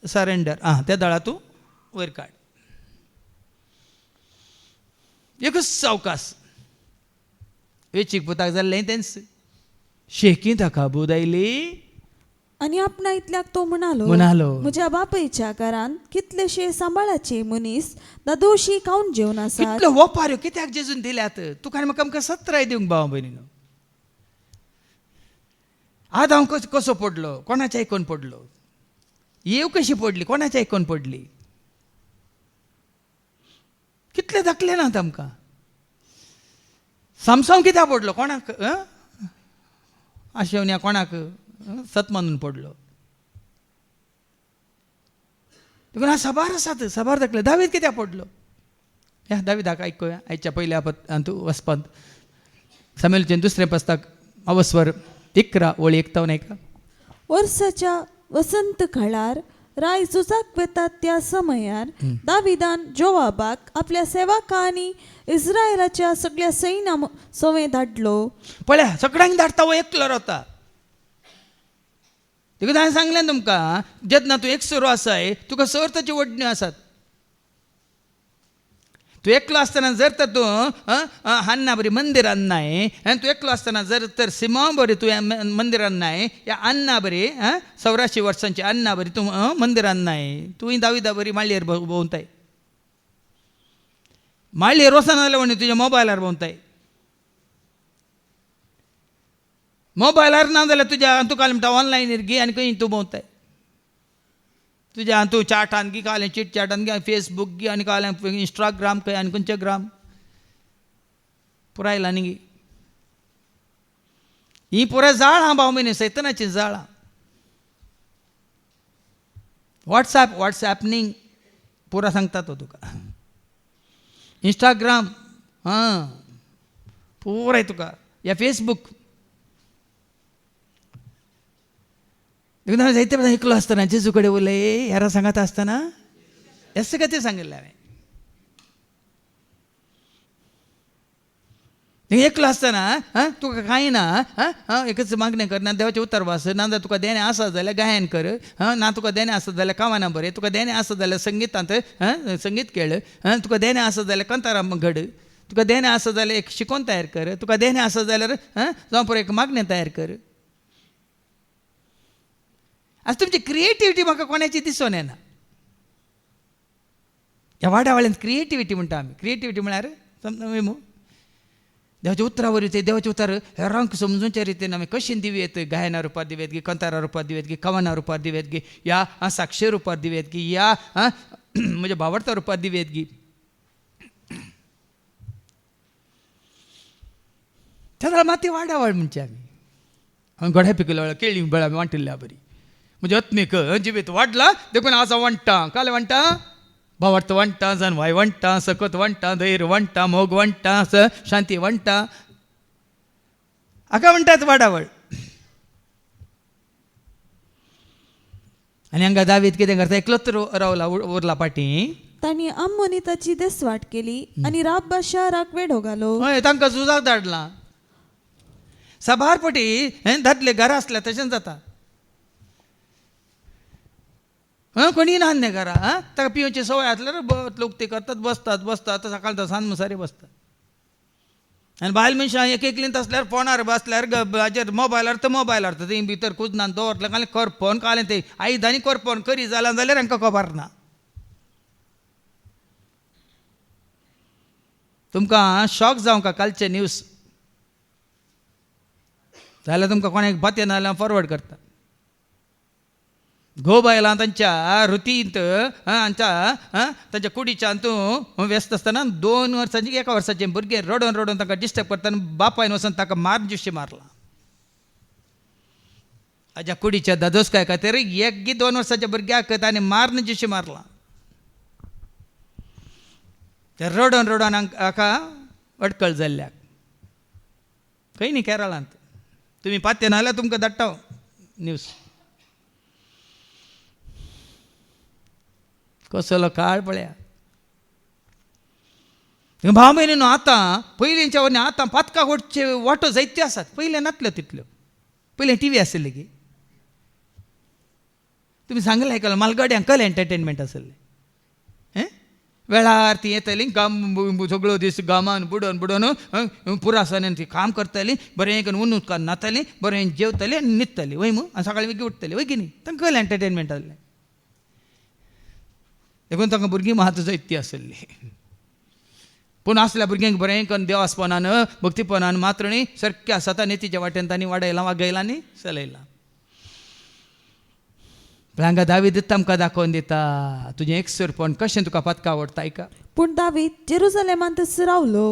सरेंडर. त्या दाळा तूं वयर काड. एकच सावकास वेचीक पुताक जाल्लें तेंच शेकी ताका बूद आयली आनी आपणा इतल्याक तो म्हणालो म्हज्या बापयच्या घरांत कितलेशे सांबाळाचे मनीस दादोशी खावन जेवन आसात. कितले वोपाऱ्यो कित्याक जेजून दिल्यात. तुका आनी म्हाका आमकां 17 दिवंक भाव भयणीनो. आज हांव कसो पडलो कोणाच्या आयकोन पडलो. येव कशी पडली कोणाच्या आयकोन पडली. कितले धाकले नात आमकां. सामसांव कित्याक पडलो कोणाक आशेवण्या कोणाक सत मानून पडलो. देखून साबार आसात साबार धाकले. दावीद कित्याक पडलो. ह्या दाविदाक आयकुया आयच्या पयल्या वचपांत सामुएलचें 2 पुस्तक 11 वळी 1 एका. वर्साच्या वसंत काळार राय झुजाक वेतात त्या समयार दाविदान जोवाबाक आपल्या सेवकांनी इस्रायलाच्या सगळ्या सैन्या सवे धाडलो. पळया सगळ्यांक धाडटा वो एकलो रावता. देखून हांवें सांगलें तुमकां जेन्ना तूं एकसरो आसाय तुका सर्ताच्यो वडण्यो आसात. तू एकलो असताना जर तर तू हान्ना बरी मंदिरान नाही आणि तू एकलो असताना जर तर सिमा बरी तू मंदिरान नाही या अन्ना बरी 84 वर्षांची अन्ना बरी तू मंदिरान नाही तू दाविदा बरी माळ्येर भोवताय माळ्येर वचनाले म्हणे तुझ्या मोबायलार भोवताय मोबायलार ना जाल्यार तुज्या तू काल म्हणटा ऑनलायनीर घे आनी खंय तू भोवताय तुझ्या तू चाटान घे कालें चिट चाटान घे फेसबुक घे आनी कालें इंस्टाग्राम खंय आनी खंयचे ग्राम पुरायला न्ही गे ही पुराय जाळ हा भाव म्हयने सैतानाची जाळ व्हॉट्सॲपनींग पुरा सांगता तो तुका इंस्टाग्राम पुराय तुका या फेसबुक एकदम जायते ऐकलो असताना जेजू कडे उलय यारा सांगत असताना असं का ते सांगितलं हांवें एकलो असताना तुका कांय ना एकच मागणें कर ना देवाचें उतर वाच ना जाल्यार तुका देणें आसा जाल्यार गायन कर ना तुका देणें आसा जाल्यार कामाना बरें तुका देणें आसा जाल्यार संगीतांत संगीत खेळ तुका देणें आसा जाल्यार कंतारां घड तुका देणें आसा जाल्यार एक शिकोवन तयार कर तुका देणें आसा जाल्यार जावं पळय एक मागणें तयार कर आज तुमची क्रिएटिविटी म्हाका कोणाची दिसून येना ह्या वाड्यावाळ्यांत क्रिएटिविटी म्हणटा आमी क्रिएटिविटी म्हळ्यार समजू देवाच्या उतरावर येते देवाचे उतार हेरांक समजूच्या रितीन आमी कशें दिवेत गायना रुपार दिवेत गे कंतारा रुपार दिवेत गे कवना रुपार दिवेत गे या साक्षी रुपार दिवेत गे या म्हज्या भावार्था रुपार दिवेत गे त्या माती वाड्यावाळ म्हणचे आमी गड्या पिकल्या केळी बळा वांटिल्ल्या बरी म्हणजे आत्मीक जिवीत वाडला देखून आसा वंटा काले वंटा भावार्थ वंटा जानवाय वंटा सकत वंटा धैर्य वंटा मोग वंटा शांती वंटा हाका म्हणटात वाडावळ आनी हांगा दावीद कितें करता एकलोच रावला उरला पाटी तांणी अम्मोनिताची देसवाट केली आनी राब्बा शाराक वेढो घालो हय तांकां झुजाक धाडला सभारपटी दादले घरा आसल्या तशें जाता कोणी ना नाही करा ताका पिवची सवय आसल्यार लोक ते करतात बसतात सकाळ तर सांज मुसारी बसतात आनी बायल मनशां एक एकलींत असल्यार फोनार बसल्यार हाजेर मोबायलार तर थंय भितर कुजनान दवरलें कालें करपोन कालें ते आयदांनी करपोन करी जाल्यार हांकां खबर ना तुमकां शॉक जावं का कालचे न्यूज जाल्यार तुमकां कोणाक बातें ना जाल्यार फॉरवर्ड करता घो बायलां तांच्या रुतींत तांच्या कुडीच्यान तूं व्यस्त आसतना 2 वर्सांची 1 वर्साचे भुरगे रडोन तांकां डिस्टर्ब करतना बापायन वचून ताका मारून दिवशी मारला हाज्या कुडीच्या दादोसकाय खातीर 1-2 वर्साच्या भुरग्याक ताणें मारून दिवशी मारला ते रडोन हाका अडकळ जाल्ल्याक खंय न्ही केरळांत तुमी पात्य ना जाल्यार तुमकां धाडटा न्यूज कसलो काळ पळया भाव म्हयने आतां पयलींच्या वरनी आतां पातकां वटचे वाटो जायत्यो आसात पयले नातल्यो तितल्यो पयलीं टी व्ही आसली गे तुमी सांगलें आयकलां मालगाड्यांक कल एंटरटेनमेंट आसलें वेळार ती येतलीं गाम सगळो दीस गामान बुडोन पुरासानान ती काम करतालीं बरें करून उदकान न्हातालीं बरें जेवतालीं आनी न्हिदतालीं वय मू आनी सकाळीं बेगीन उठतालीं वय की न्ही तांकां कल एंटरटेनमेंट आसलें देखून तांकां भुरगीं महत्व जायती आसली पूण असल्या भुरग्यांक बरें करून देवासपणान भक्तीपणान मात्र न्ही सारक्या सता नेतीच्या वाटेन तांणी वाडयलां वागयलां आनी चलयलां पण हांगा दावीद तामकां दाखोवन दिता तुजें एकसरपण कशें तुका पातकां आवडटा आयका पूण दावीद जेरुसलेमांत रावलो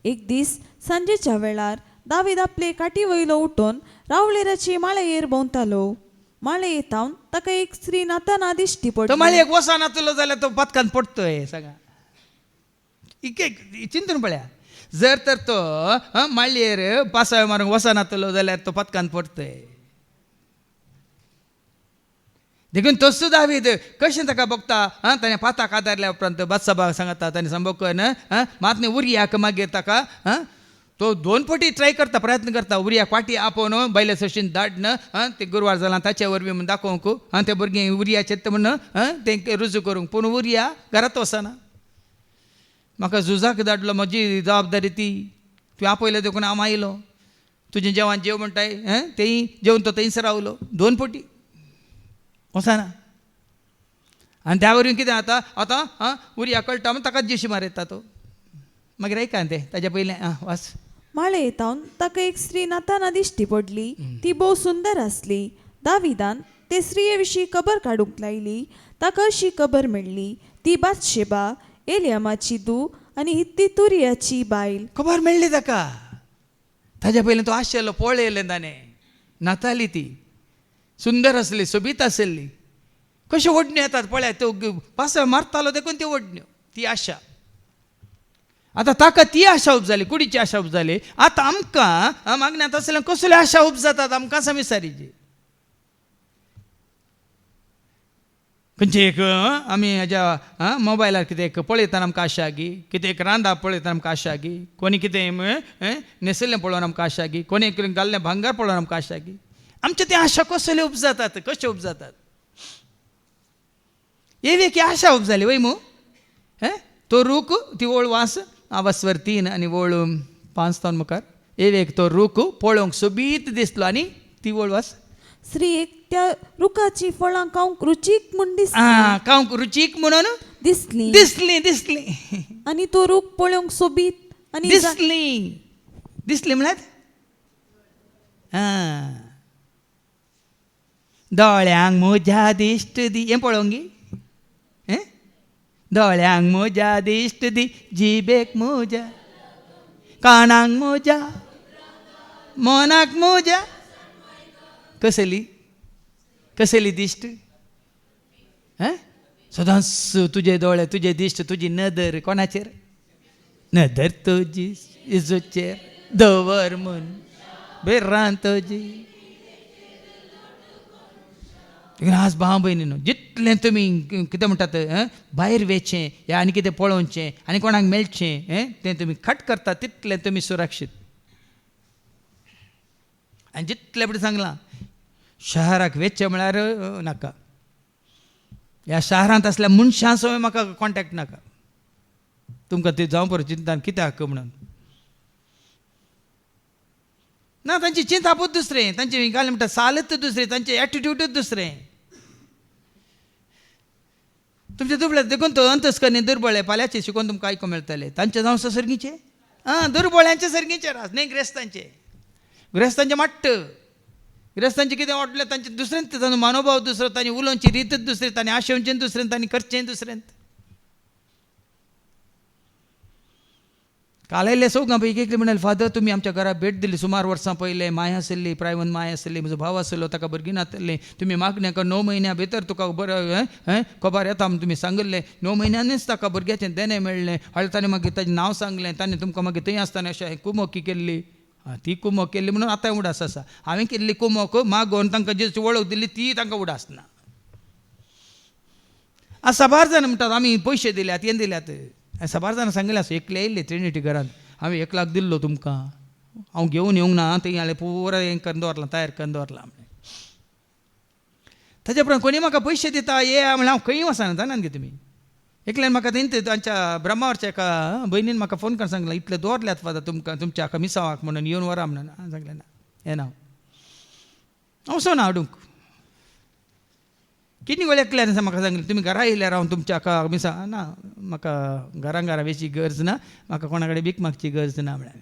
एक दीस सांजेच्या वेळार दावीद आपले काटी वयलो उठोन रावळेराची माळयेर भोंवतालो माळये येतावन ताका एक स्त्री नाताना दिश्टी पडली तो माळयेक वसा नातलो जाल्यार तो पातकान पडतोय सांगा चिंतून पळया जर तर तो माळयेर पासाय मारूंक वसा नातलो जाल्यार तो पातकान पडतोय देखून तसो दावीद कशें ताका बघता ताणें पाताक आदारल्या उपरांत बादसाबाक सांगता ताणें संबोकन मात न्ही उरियाक मागीर ताका तो 2 फावटी ट्राय करता प्रयत्न करता उरियाक फाटी आपोवन बैले सशीन धाडन ते गुरवार जालां ताचे वरवीं म्हूण दाखोवंक ते भुरगीं उरियाचें म्हणून तें रुजू करूंक पूण उरिया घरांत वचना म्हाका झुजाक धाडलो, म्हजी जबाबदारी ती. तुवें आपयलो देखून हांव आयलो. तुजें जेवण जेव म्हणटाय तेंय जेवन तो थंयच रावलो 2 फावटी वचना. आनी त्या वरवीं कितें जाता आतां उरया कळटा म्हण ताकाच जेशी मारयता तो. मागीर ऐका तें ताच्या पयलें वाच. माळयेंत येवन ताका एक स्त्री नाताना दिश्टी पडली. ती भोव सुंदर आसली. दाविदान ते स्त्रिये विशीं खबर काडूंक लायली. ताका अशी खबर मेळ्ळी, ती बातशेबा, एलियामाची धूव आनी हित्ती तुरियाची बायल. खबर मेळ्ळी ताका. ताच्या पयलीं तो आशिल्लो पळयलें ताणें. नाताली ती सुंदर आसली, सोबीत आसली. कश्यो ओडण्यो येतात पळयात. तो पासय मारतालो देखून त्यो ओडण्यो. ती आशा. आतां ताका ती आशा उपजाली. कुडीची आशा उपजाली. आतां आमकां मागण्यांत आसलें कसल्यो आशा उपजातात आमकां सांग विचारीची. खंयचे एक आमी हेज्या मोबायलार कितें एक पळयतना आमकां आशा गी, कितें एक रांदप पळयतना आमकां आशा गी, कोणी कितें न्हेसयल्लें पळोवन आमकां आशा गी, कोणी घाल्लें भांगर पळोवन आमकां आशा गी. आमचे ते आशा कसल्यो उपजातात, कश्यो उपजातात. एक आशा उपजाली वय मू. तो रूख ती ओळ वास आवास्वर 3 आनी ओळ 5 तावन मुखार. एक तो रूख पळोवंक सोबीत दिसलो आनी ती ओळ वास. स्त्रियेक त्या रुखाची फळां खावंक रुचीक म्हूण खावंक रुचीक म्हणून दिसली. दिसली दिसली आनी तो रूख पळोवंक सोबीत आनी दिसली. दिसली म्हळ्यार दोळ्यांक म्हज्या दिश्ट दी. हें पळोवंक गी. दोळ्यांक म्हज्या दिश्ट दी, जिबेक म्हज्या, कानाक म्हज्या, मनाक म्हज्या. कसली दिश्ट. सदांच तुजे दोळे, तुजे दिश्ट, तुजी नदर कोणाचेर. नदर तुजी इजूचेर दवर म्हूण बेर्रान तुजी. आज भाव भयणीनो, जितलें तुमी कितें म्हणटात भायर वेचें या आनी कितें पळोवचें आनी कोणाक मेळचें तें तुमी खट करता तितलें तुमी सुरक्षीत. आनी जितलें फुडें सांगलां शहराक वेचचें म्हळ्यार नाका. ह्या शहरांत असल्या मनशां सवय म्हाका कॉन्टेक्ट नाका. तुमकां ते जावं पळय चिंता कित्याक म्हणून ना. तांची चिंतापूच दुसरें, तांचे घालें म्हणटा सालत दुसरें, तांचें एटिट्यूडूच दुसरें. तुमचे दुबळे देखून तो अंतस्करणी दुर्बळ पाल्याचे शिकून तुमकां आयकूंक मेळटलें. तांचे जावं सर्गीचे दुर्बळ्यांचे सर्गीचे रास न्ही. गिरेस्तांचे माट्ट. गिरेस्तांचे कितें वाटलें तांचे दुसरें तांचो मनोभाव दुसरो, तांची उलोवची रीतच दुसरी, तांणी आशेवचें दुसरें, तांणी करचें दुसरें. काल आयले सगळ्यां पैकी एकले म्हणाले, फादर तुमी आमच्या घरा भेट दिली सुमार वर्सां पयले. माय आसली, प्रायवन माय आसली, म्हजो भाव आसलो, ताका भुरगीं नातलें. तुमी मागण्याक 9 म्हयन्या भितर तुका बरें खबर येता म्हूण तुमी सांगलें. 9 म्हयन्यांनीच ताका भुरग्याचें देणें मेळ्ळें. हळू ताणें मागीर ताचें नांव सांगलें. ताणें तुमकां मागीर थंय आसतना अशें कुमोकी केल्ली. ती कुमोक केल्ली म्हणून आतां उडास आसा. हांवें केल्ली कुमोक मागोवन तांकां जी वळख दिल्ली ती तांकां उडास ना. आज साबार जाण म्हणटात आमी पयशे दिल्यात, हें दिल्यात. साबार जाणां सांगलें आसा एकले येयल्ले ट्रिनिटी घरांत, हांवें 1 लाख दिल्लो तुमकां, हांव घेवन येवंक ना, थंय हांवें पुरो हें करून दवरलां, तयार करून दवरलां. ताचे उपरांत कोणी म्हाका पयशे दिता ये म्हळ्यार हांव खंय वचना. जाणात गे तुमी. एकल्यान म्हाका तांच्या ब्रह्मावरच्या एका भयणीन म्हाका फोन करून सांगला, इतले दवरल्यात फादर तुमकां तुमच्या हाका मिसावाक म्हणून, येवन व्हरा म्हणून. सांगलें ना हें नांव हांव वचना हाडूंक. कितनी वेळ एकल्यान म्हाका सांगलें तुमी घरा येयल्यार हांव तुमच्या हाका मिसा ना. म्हाका घरा वेची गरज ना, म्हाका कोणा कडेन भीक मागची गरज ना म्हळ्यार.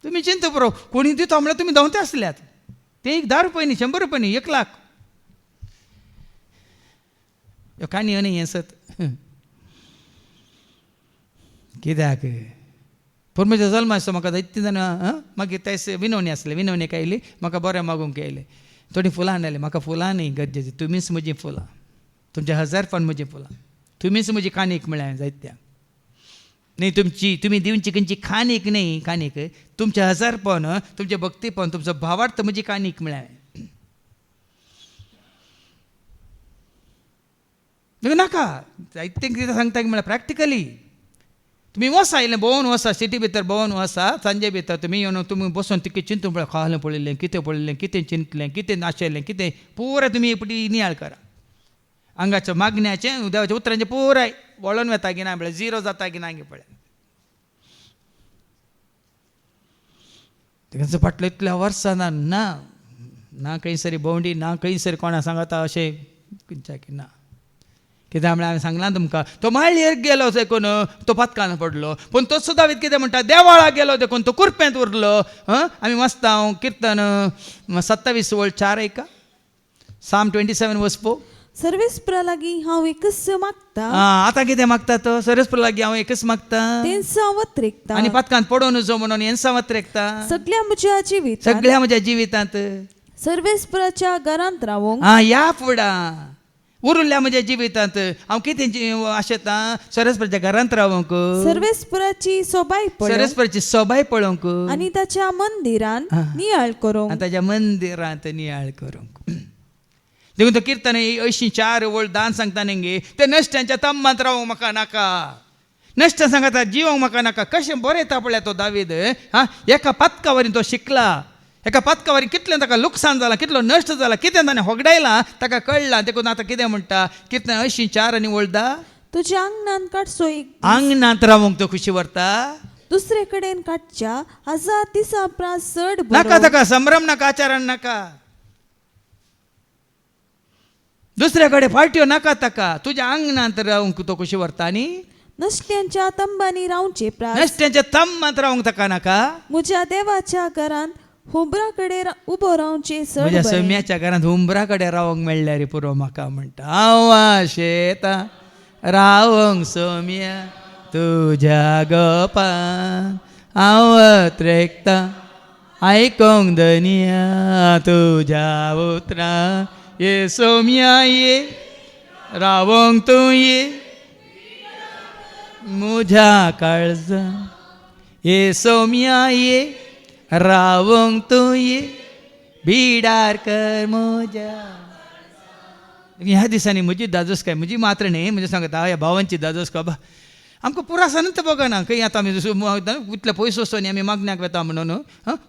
तुमी चिंता पुरो कोणी दिता म्हळ्यार तुमी धांवते आसल्यात. ते एक 10 रुपयांनी 100 रुपयांनी 1 लाख. काणी न्ही हें सत. कित्याक परमेश्वर जल्मा आसता म्हाका इतले जाण मागीर तेस विनवणी आसले. विनवणेक आयली म्हाका बरें मागूंक येयलें. थोडी फुलां हाडलें. म्हाका फुलां न्ही गरजेची, तुमीच म्हजीं फुलां. तुमचे 1000 पण म्हजीं फुलां. तुमीच म्हजी काणीक म्हळ्यार जायत्या न्ही. तुमी दिवची खंयची खाणीक न्ही. काणीक तुमचे 1000 पण, तुमचे भक्तीपण, तुमचो भावार्थ म्हजी काणीक म्हळ्यार नाका. जायते कितें सांगता म्हळ्यार प्रॅक्टिकली तुमी वसा आयलें भोंवून वसा, सिटी भितर भोंवून वसा. सांजे भितर तुमी येवन तुमी बसून तिके चिंतून पळय, खालें पळयलें, कितें चिंतलें, कितें नाशेलें, कितें पुराय तुमी एक फावटी नियाळ करा. आंगाच्या मागण्याचें देवाच्या उतरांचें पुराय वळून वेता की ना पळय झिरो जाता की ना पळय तेच फाटलो इतल्या वर्सां ना ना खंय सरी भोंवडी ना खंय सरी कोणा सांगता अशें खंयच्या की ना कित्याक म्हळ्यार हांवें सांगलां तुमकां तो माळयेर गेलो देखून तो पथकान पडलो पूण तो सुद्दां कितें म्हणटा देवाळाक गेलो देखून तो कुरपेंत उरलो आमी वाचता किर्तन 27:4 ऐका Psalm 27:4 सर्वेस्परा लागीं हांव एकच मागता आतां कितें मागता तो सर्वेस्परा लागीं हांव एकच मागता तें सावत रेखता आनी पथकांत पडोवन नजो म्हणून हें सावत रेखता सगळ्या म्हज्या जिवितांत सर्वेस्पराच्या घरांत रावूंक या फुडां उरल्या म्हज्या जिवितांत हांव कितें आशेता सर्वेस्पराच्या घरांत रावूंक सर्वेस्पराची सोबाय पळोवंक आनी ताच्या मंदिरांत नियाळ करूंक ताच्या मंदिरांत नियाळ करूंक देखून तो किर्तन 84 वळ दान सांगता न्ही ते नश्ट्यांच्या तंबांत रावूंक म्हाका नाका नश्ट सांगता जिवंक म्हाका नाका कशें बरयता पळय तो दावीद एका पथका वरीन तो शिकला एका पथका वरीन कितलें ताका लुकसाण जालां कितलो नश्ट जाला कितें ताणें होगडायलां ताका कळलां देखून आतां कितें म्हणटा किर्तन 84 आनी वळदा तुज्या आंगणांत काडसो एक आंगणांत रावूंक तो खुशी व्हरता दुसरे कडेन काडच्या 1000 दिसा प्रास चड नाका ताका संभ्रम नाका आचारण नाका दुसरे कडेन फाल्ट्यो नाका ताका तुज्या आंगणांत रावूंक तो खुशी व्हरता आनी नश्ट्यांच्या तंबांनी रावचे प्रास नश्ट्यांच्या तंबांत रावूंक ताका नाका म्हज्या देवाच्या घरांत हुबरा कडेन उबो रावचे चड म्हज्या सौम्याच्या घरांत हुंबरा कडेन रावंक मेळ्ळ्यार रे पुरो म्हाका म्हणटा हांव आशेता रावंक सौम्या तुज्या गोपान हांव त्रेकता आयकोंक दनिया तुज्या उतरां ये सौम्या ये रावंक तूं ये म्हज्या काळजां ये सौम्या ये रावंक तूं ये बिडार कर म्हज्या ह्या दिसांनी म्हजी दाजोस काय म्हजी मात्र न्ही म्हणजे सांगता ह्या भावांची दाजोस का बा आमकां पुरासानूच बघना खंय आतां आमी इतले पयसो आसतो न्ही आमी मागण्याक वेता म्हणून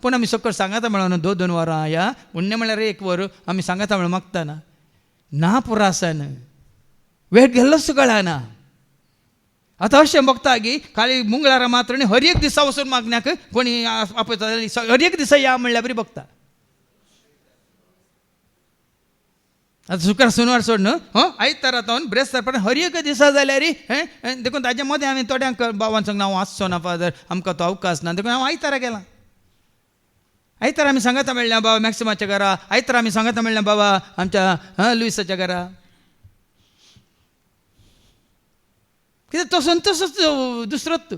पूण आमी सकयल सांगाता म्हणून 2 वरां या उण्णे म्हळ्यार 1 वर आमी सांगाता म्हणून मागतना ना पुरासान वेळ गेल्लोच कळना आतां अशें बघता की खाली मंगळारा मात्र न्ही हर एक दिसा वचून मागण्याक कोणी आपयता हर एक दिसा या म्हणल्यार बरी बघता आतां शुक्रार शेनवार सोड न्हू आयतार आतां ब्रेस्तार पण हर एक दिसा जाल्यार देखून ताच्या मदें हांवें थोड्यांक बाबान सांगलें हांव आसचो ना फादर आमकां तो अवकाश ना देखून हांव आयतारा गेलां आयतार आमी सांगाता मेळ्ळें बाबा मॅक्सिमाच्या घरा आयतार आमी सांगाता मेळ्ळें बाबा आमच्या लुईसाच्या घरा कित्याक तसो तसोच दुसरोच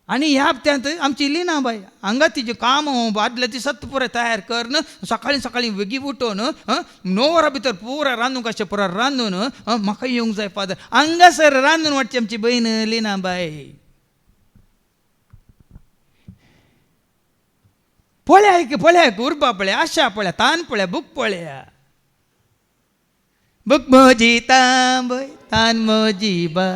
आनी ह्या हप्त्यांत आमची लिना बाय हांगा तिजें काम आदल्या दिसात पुराय तयार कर सकाळीं सकाळीं बेगी उठोवन 9 वरां भितर पुराय रांदूंक अशें पुराय रांदून म्हाका येवंक जाय फादर हांगासर रांदून वाडची आमची बहीण लिना बाय पळया उर्बा पळया आशा पळया तान पळया बूक पळया बूक मोजी तांबय तान मोजी बा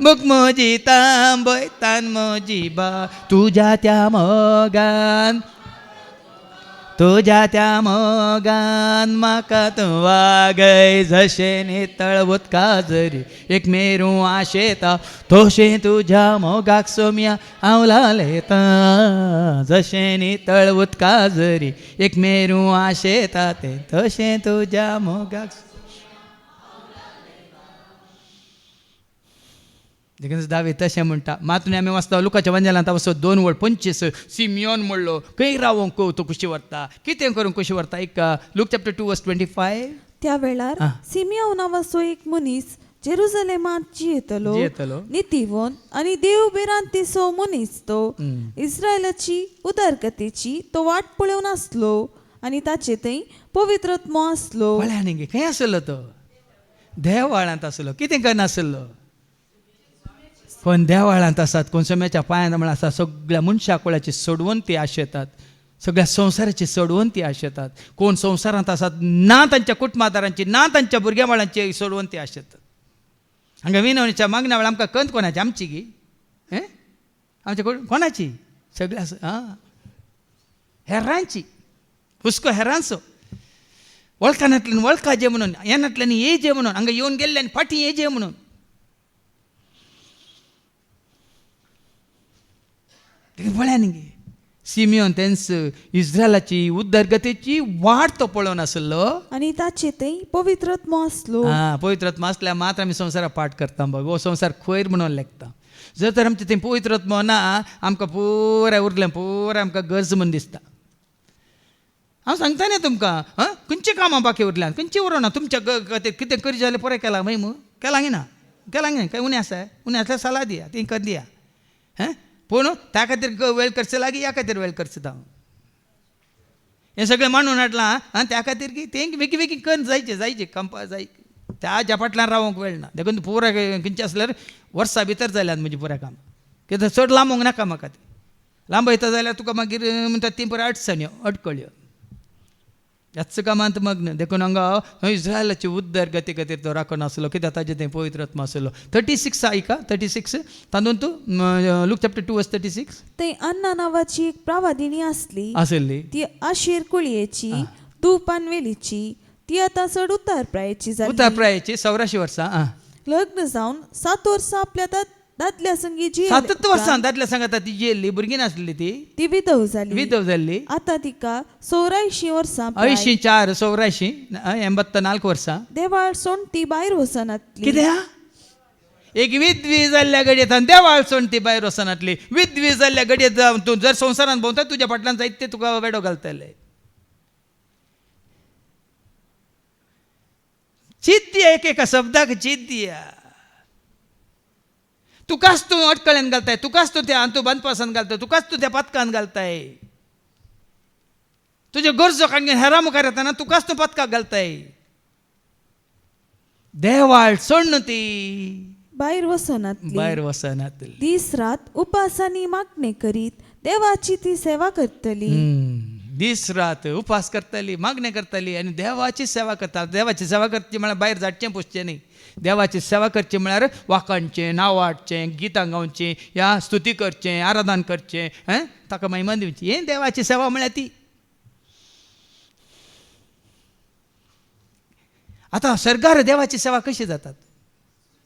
बूक मोजी तांबय तान मोजी बा तुझ्या त्या मोगान म्हाका तूं वागय जशें नितळ उदका जरी एक मेरू आशेता तशें तुज्या मोगाक सोम्या हांव लालयता जशें नितळ उदका जरी एक मेरू आशेता तें तशें तुज्या मोगाक देखून दावीद तशें म्हणटा मातून आमी वाचता लुकाच्या वंजलांत वचो 2:25 सिमियोन म्हणलो खंय रावंक तो खुशी व्हरता कितें करूंक खुशी व्हरता एक लूक चॅप्टर 2:25 त्या वेळार सिमियोन नांवाचो एक मनीस जेरुसलेमांत जियेतलो नितीवन आनी देवबिरांतीचो मनीस तो इस्रायलाची उदारकतेची तो वाट पळोवन आसलो आनी ताचे थंय पवित्रत्म आसलो न्ही खंय आसलो तो देवाळांत आसलो कितें करनासलो कोण देवाळांत आसात कोण सोम्याच्या पांयांत म्हण आसा सगळ्या मनशा कुळाची सोडवंती आशेतात सगळ्या संवसाराची सोडवंती आशेतात कोण संवसारांत आसात ना तांच्या कुटुंबादारांची ना तांच्या भुरग्या बाळांची सोडवंती आशेतात हांगा विनवणीच्या मागण्या वेळा आमकां कंत कोणाची आमची गी आमच्या कोणाची सगळ्या हेरांची हुस्को हेरांचो वळखानांतल्यान वळखाजे म्हणून येनांतल्यान येजे म्हणून हांगा येवन गेल्ले आनी फाटीं येजे म्हणून पळया न्ही सिमियोन तेंस इस्रायलाची उद्दरगतेची वाट तो पळोवन आसलो आणि ताचे ते पवित्रत्व आसलो. पवित्रत्व आसल्यार मात आमी संवसाराक पाठ करता बघ हो संवसार खोयर म्हणून लेखता. जर तर आमचें तें पवित्रत्व ना आमकां पुराय उरलें पुराय आमकां गरज म्हूण दिसता. हांव सांगता न्ही तुमकां खंयचीं कामां बाकी उरल्यात खंयचीं उरोना तुमच्या खातीर कितें करी जाल्यार पुराय केलां मागीर मू केलां गी ना काय उणें आसा सलाह दिया ती कर दिया पूण त्या खातीर वेळ करचे लागीं ह्या खातीर वेळ करचे ता हें सगळें मांडून हाडलां त्या खातीर की तें वेगळी वेगळी कन्न जायचे कामपा जाय त्या हाज्या फाटल्यान रावंक वेळ ना देखून पुराय खंयचें आसल्यार वर्सां भितर जाल्यात म्हजें पुराय काम कित्याक चड लांबोंक नाका म्हाका तें लांब वयता जाल्यार तुका मागीर म्हणटात ती पुराय अडचण्यो अडकळ्यो ह्याच कामांत मग्न देखून हांगा इस्रायलाची उद्दरगती खातीर तो राखून आसलो कित्याक ताजें तें पवित्रत्व आसलो. 36 ऐका 36 तांदून तूं लूक चॅप्टर 2:36 ते अन्ना नावाची एक प्रवादिनी आसली ती आशेर कुळयेची तू पानवेलीची ती आतां चड उतारप्रायेची जाली 84 वर्सां लग्न जावन 7 वर्सां आपल्या दादल्या संगी 7 वर्सां दादल्या संगात ती जेल्ली भुरगीं नासली ती विधव जाल्ली आतां तिका 84 वर्सां 84 84 84 वर्सां देवाळ सोडून ती भायर वचनातली. कित्याक एक विधवी जाल्ल्या घडयेंत देवाळ सोडून ती भायर वचनातली विधवी जाल्ल्या घडयेंत जावन तूं जर संवसारांत भोंवता तुज्या फाटल्यान जायते तुका वेडो घालतले. चीत दिया एकेका शब्दाक चीत दिया तुकाच तूं अडकळ्यान घालताय तुकाच तूं त्या तूं बांदपासान घालताय तुकाच तूं त्या पथकान घालताय तुज्यो गरजो काडून हेरां मुखार येताना तुकाच तूं पथकाक घालताय. देवाळ सोडून ती भायर वचनातली दीस रात उपासांनी मागणे करीत देवाची ती सेवा करतली. दीस रात उपास करतली मागणे करतली आनी देवाची सेवा करता. देवाची सेवा करची म्हळ्यार भायर झाडचें पुसचें न्ही देवाची सेवा करची म्हळ्यार वाकाणचें नांवाडचें गितां गावचें या स्तुती करचें आराधन करचें ताका महिमा दिवची हें देवाची सेवा म्हळ्यार ती. आतां सरकार देवाची सेवा कशी जातात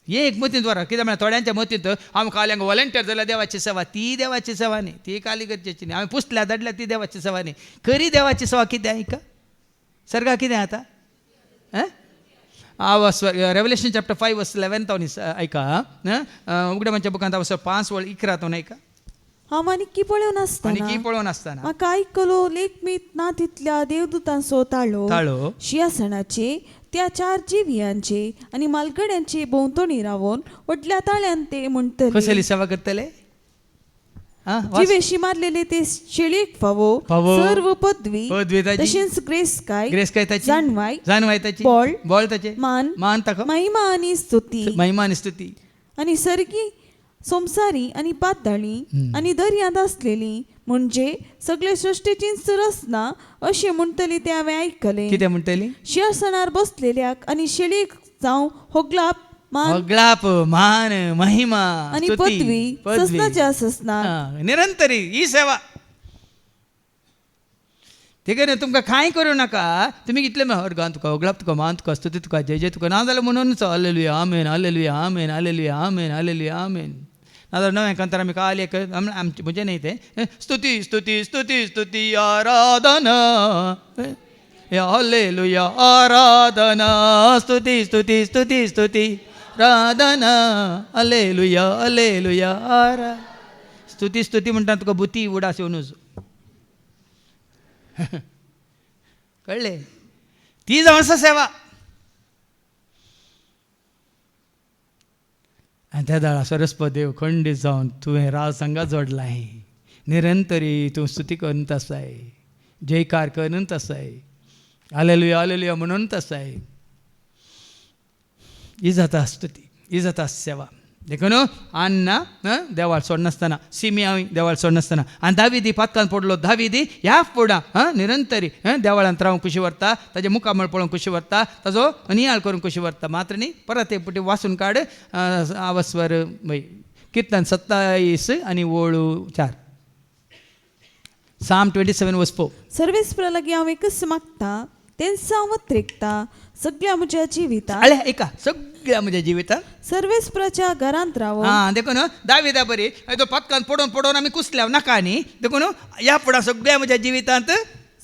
हे एक मतींत वरा कित्याक म्हळ्यार थोड्यांच्या मतींत हांव काल्यांक वॉलंटियर जाल्यार देवाची सेवा ती देवाची सेवा न्ही ती काली गरजेची न्ही हांवें पुसल्या धाडल्या ती देवाची सेवा न्ही खरी देवाची सेवा कितें ऐका सरकार कितें आतां रेवलेशन चॅप्टर 5:11 ऐका उगडे बुकांत 5:11 ऐका हांव आनी पळोवन आसतना म्हाका आयकलो लेखमीत ना तितल्या देवदूतांचो ताळो शिंहासनाचे त्या 4 जिवियांचे आनी मालगड्यांचे भोंवतणी रावून व्हडल्या ताळ्यान ते म्हणटले कसली सेवा करतले जिवेशी मारलेले ते शेळीक फावो सर्व पदवी तशेंच ग्रेस काय ताची जाणवाय ताची बळ ताचे मान ताका महिमा आनी स्तुती आनी सर्गी संसारी आनी पाताळी आनी दर्यांत आसलेली म्हणजे सगळे सृश्टीची रचना अशें म्हणटली ते हांवें आयकलें. कितें म्हणटली सिंहासनार बसलेल्याक आनी शेळीक जावं होगलाप मान महिमा आनी पदवी ससनाच्या ससना निरंतरी ही सेवा ठीक आहे तुमकां कांय करूं नाका तुमी कितले अर्गान तुका होगलाप तुका मान तुका स्तुती तुका जय जय तुका नाजाल्यार म्हणूनच hallelujah amen hallelujah amen hallelujah amen hallelujah amen नाजाल्यार नवें कांतार आमी काल एक आमचे म्हणजे न्ही तें स्तुती स्तुती स्तुती स्तुती आराधना हालेलुया आराधना स्तुती स्तुती स्तुती स्तुती आराधना हालेलुया हालेलुया आरा स्तुती स्तुती म्हणटा तुका बुती उडास येवनूच कळ्ळे ती जावन आसा सेवा आनी त्या दाळा सरस्वती देव खंडीत जावन तुवें राव संघात जोडलाय निरंतरी तूं स्तुती करीत आसाय जयकार करीत आसाय हालेलुया हालेलुया म्हणूनच आसाय ही जाता स्तुती ही जाता सेवा देखून अन्ना देवाळ सोडनासतना सिमियावी देवाळ सोडनासतना आनी दाविदी पातकान पडलो दाविदी ह्या फुडां निरंतरी देवाळांत रावूंक कशी व्हरता ताजे मुखामळ पळोवंक कशी व्हरता ताजो नियाळ करूंक कशी व्हरता मात्र न्ही परत एक पुटी वाचून काड आवस्वर कीर्तन 27 आनी वळू 4 Psalm 27:4 सर्वेस्परा लागीं हांव एकच मागता ते सावत्रिकता सगळ्या म्हज्या जिवितांत आले एका सगळ्या म्हज्या जिवितांत सर्वेस्पराच्या घरांत रावो. हां देखून दाविदा बरी तो पदकान पडोवन पडोवन आमी कुसल्या नाका न्ही देखून ह्या फुडां सगळ्या म्हज्या जिवितांत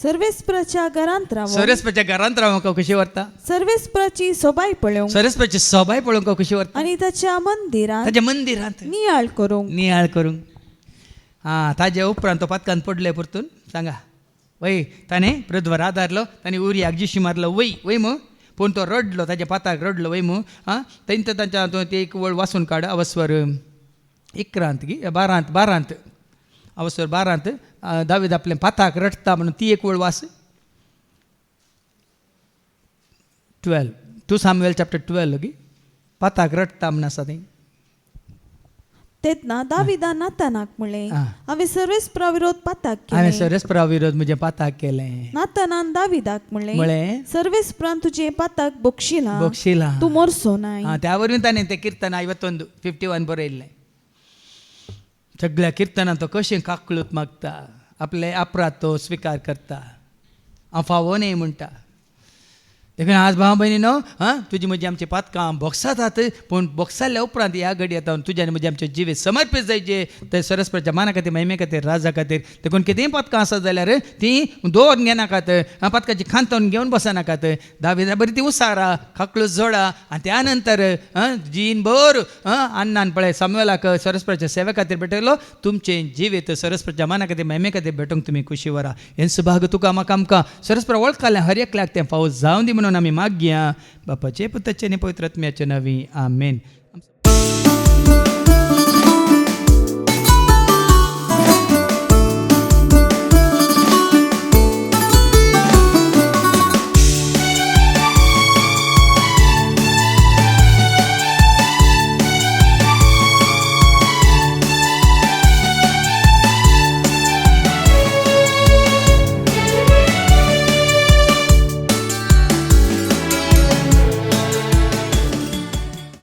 सर्वेस्पराच्या घरांत रावो. सरस्वच्या घरांत रावंक कशी व्हरता सर्वेस्पराची सोबाय पळोवंक सरस्वची सभाय पळोवंक कशी व्हरता आनी ताच्या मंदिरांत ताच्या मंदिरांत नियाळ करूंक. नियाळ करूंक. हां ताजे उपरांत तो पदकान पडले परतून सांगा वय ताणें प्रध्वर आदारलो ताणें उरयाक जिशी मारलो वय वय मग पूण तो रडलो ताच्या पाताक रडलो वय मग हां तेंच तांच्या ते एक वळ वाचून काड अवस्वर 11 की 12 अवस्वर 12 दावीद आपल्या पाताक रडटा म्हणून ती एक वळ वास 12 2 सामुएल चॅप्टर 12 की पाताक रडटा म्हणून आसा थंय. तेन्ना दाविदान नातानाक म्हणलें हांवें सर्वेस्परा विरोध पाताक हांवें केलें. सरस्परा विरोध म्हजे पाताक केलें. नातानान दाविदाक म्हणलें म्हळें सर्वेस्परान तुजे पाताक बक्षिलां बक्षिलां तूं मोरसो नाय. हां त्या वरून ताणें तें किर्तन 51 बरयल्लें. सगळ्या किर्तनांत तो कशें काकळूत मागता आपले अपराध तो स्विकार करता हांव फावो न्ही म्हणटा. देखून आज भाव भयणीनो हां तुजी म्हजी आमची पातकां बोक्सातात पूण बोक्साल्या उपरांत ह्या घडये येता तुज्या आनी म्हजे आमचे जिवीत समर्पीत जायचे ते सरस्वराच्या माना खातीर महिमे खातीर राजा खातीर. देखून कितेंय पातकां आसत जाल्यार ती दोन घेनाकात पातकाची खांतोन घेवन बसनाकात. दाविदा बरी ती उसारा खाकळूच जोडा आनी त्या नंतर जीन भर अन्नान पळय सामुएलाक सरस्वराच्या सेवे खातीर भेटयलो तुमचे जिवीत सरस्वराच्या माना खातीर महिमे खातीर भेटोंक तुमी खुशी व्हरा. हें सुभाग तुका म्हाका आमकां सरस्वरा वळखलें हर एकल्याक तें फावो जावं दी म्हणून आमी मागया बापाचे पुताचे आनी पवित्र आत्म्याचे नांवी आमेन.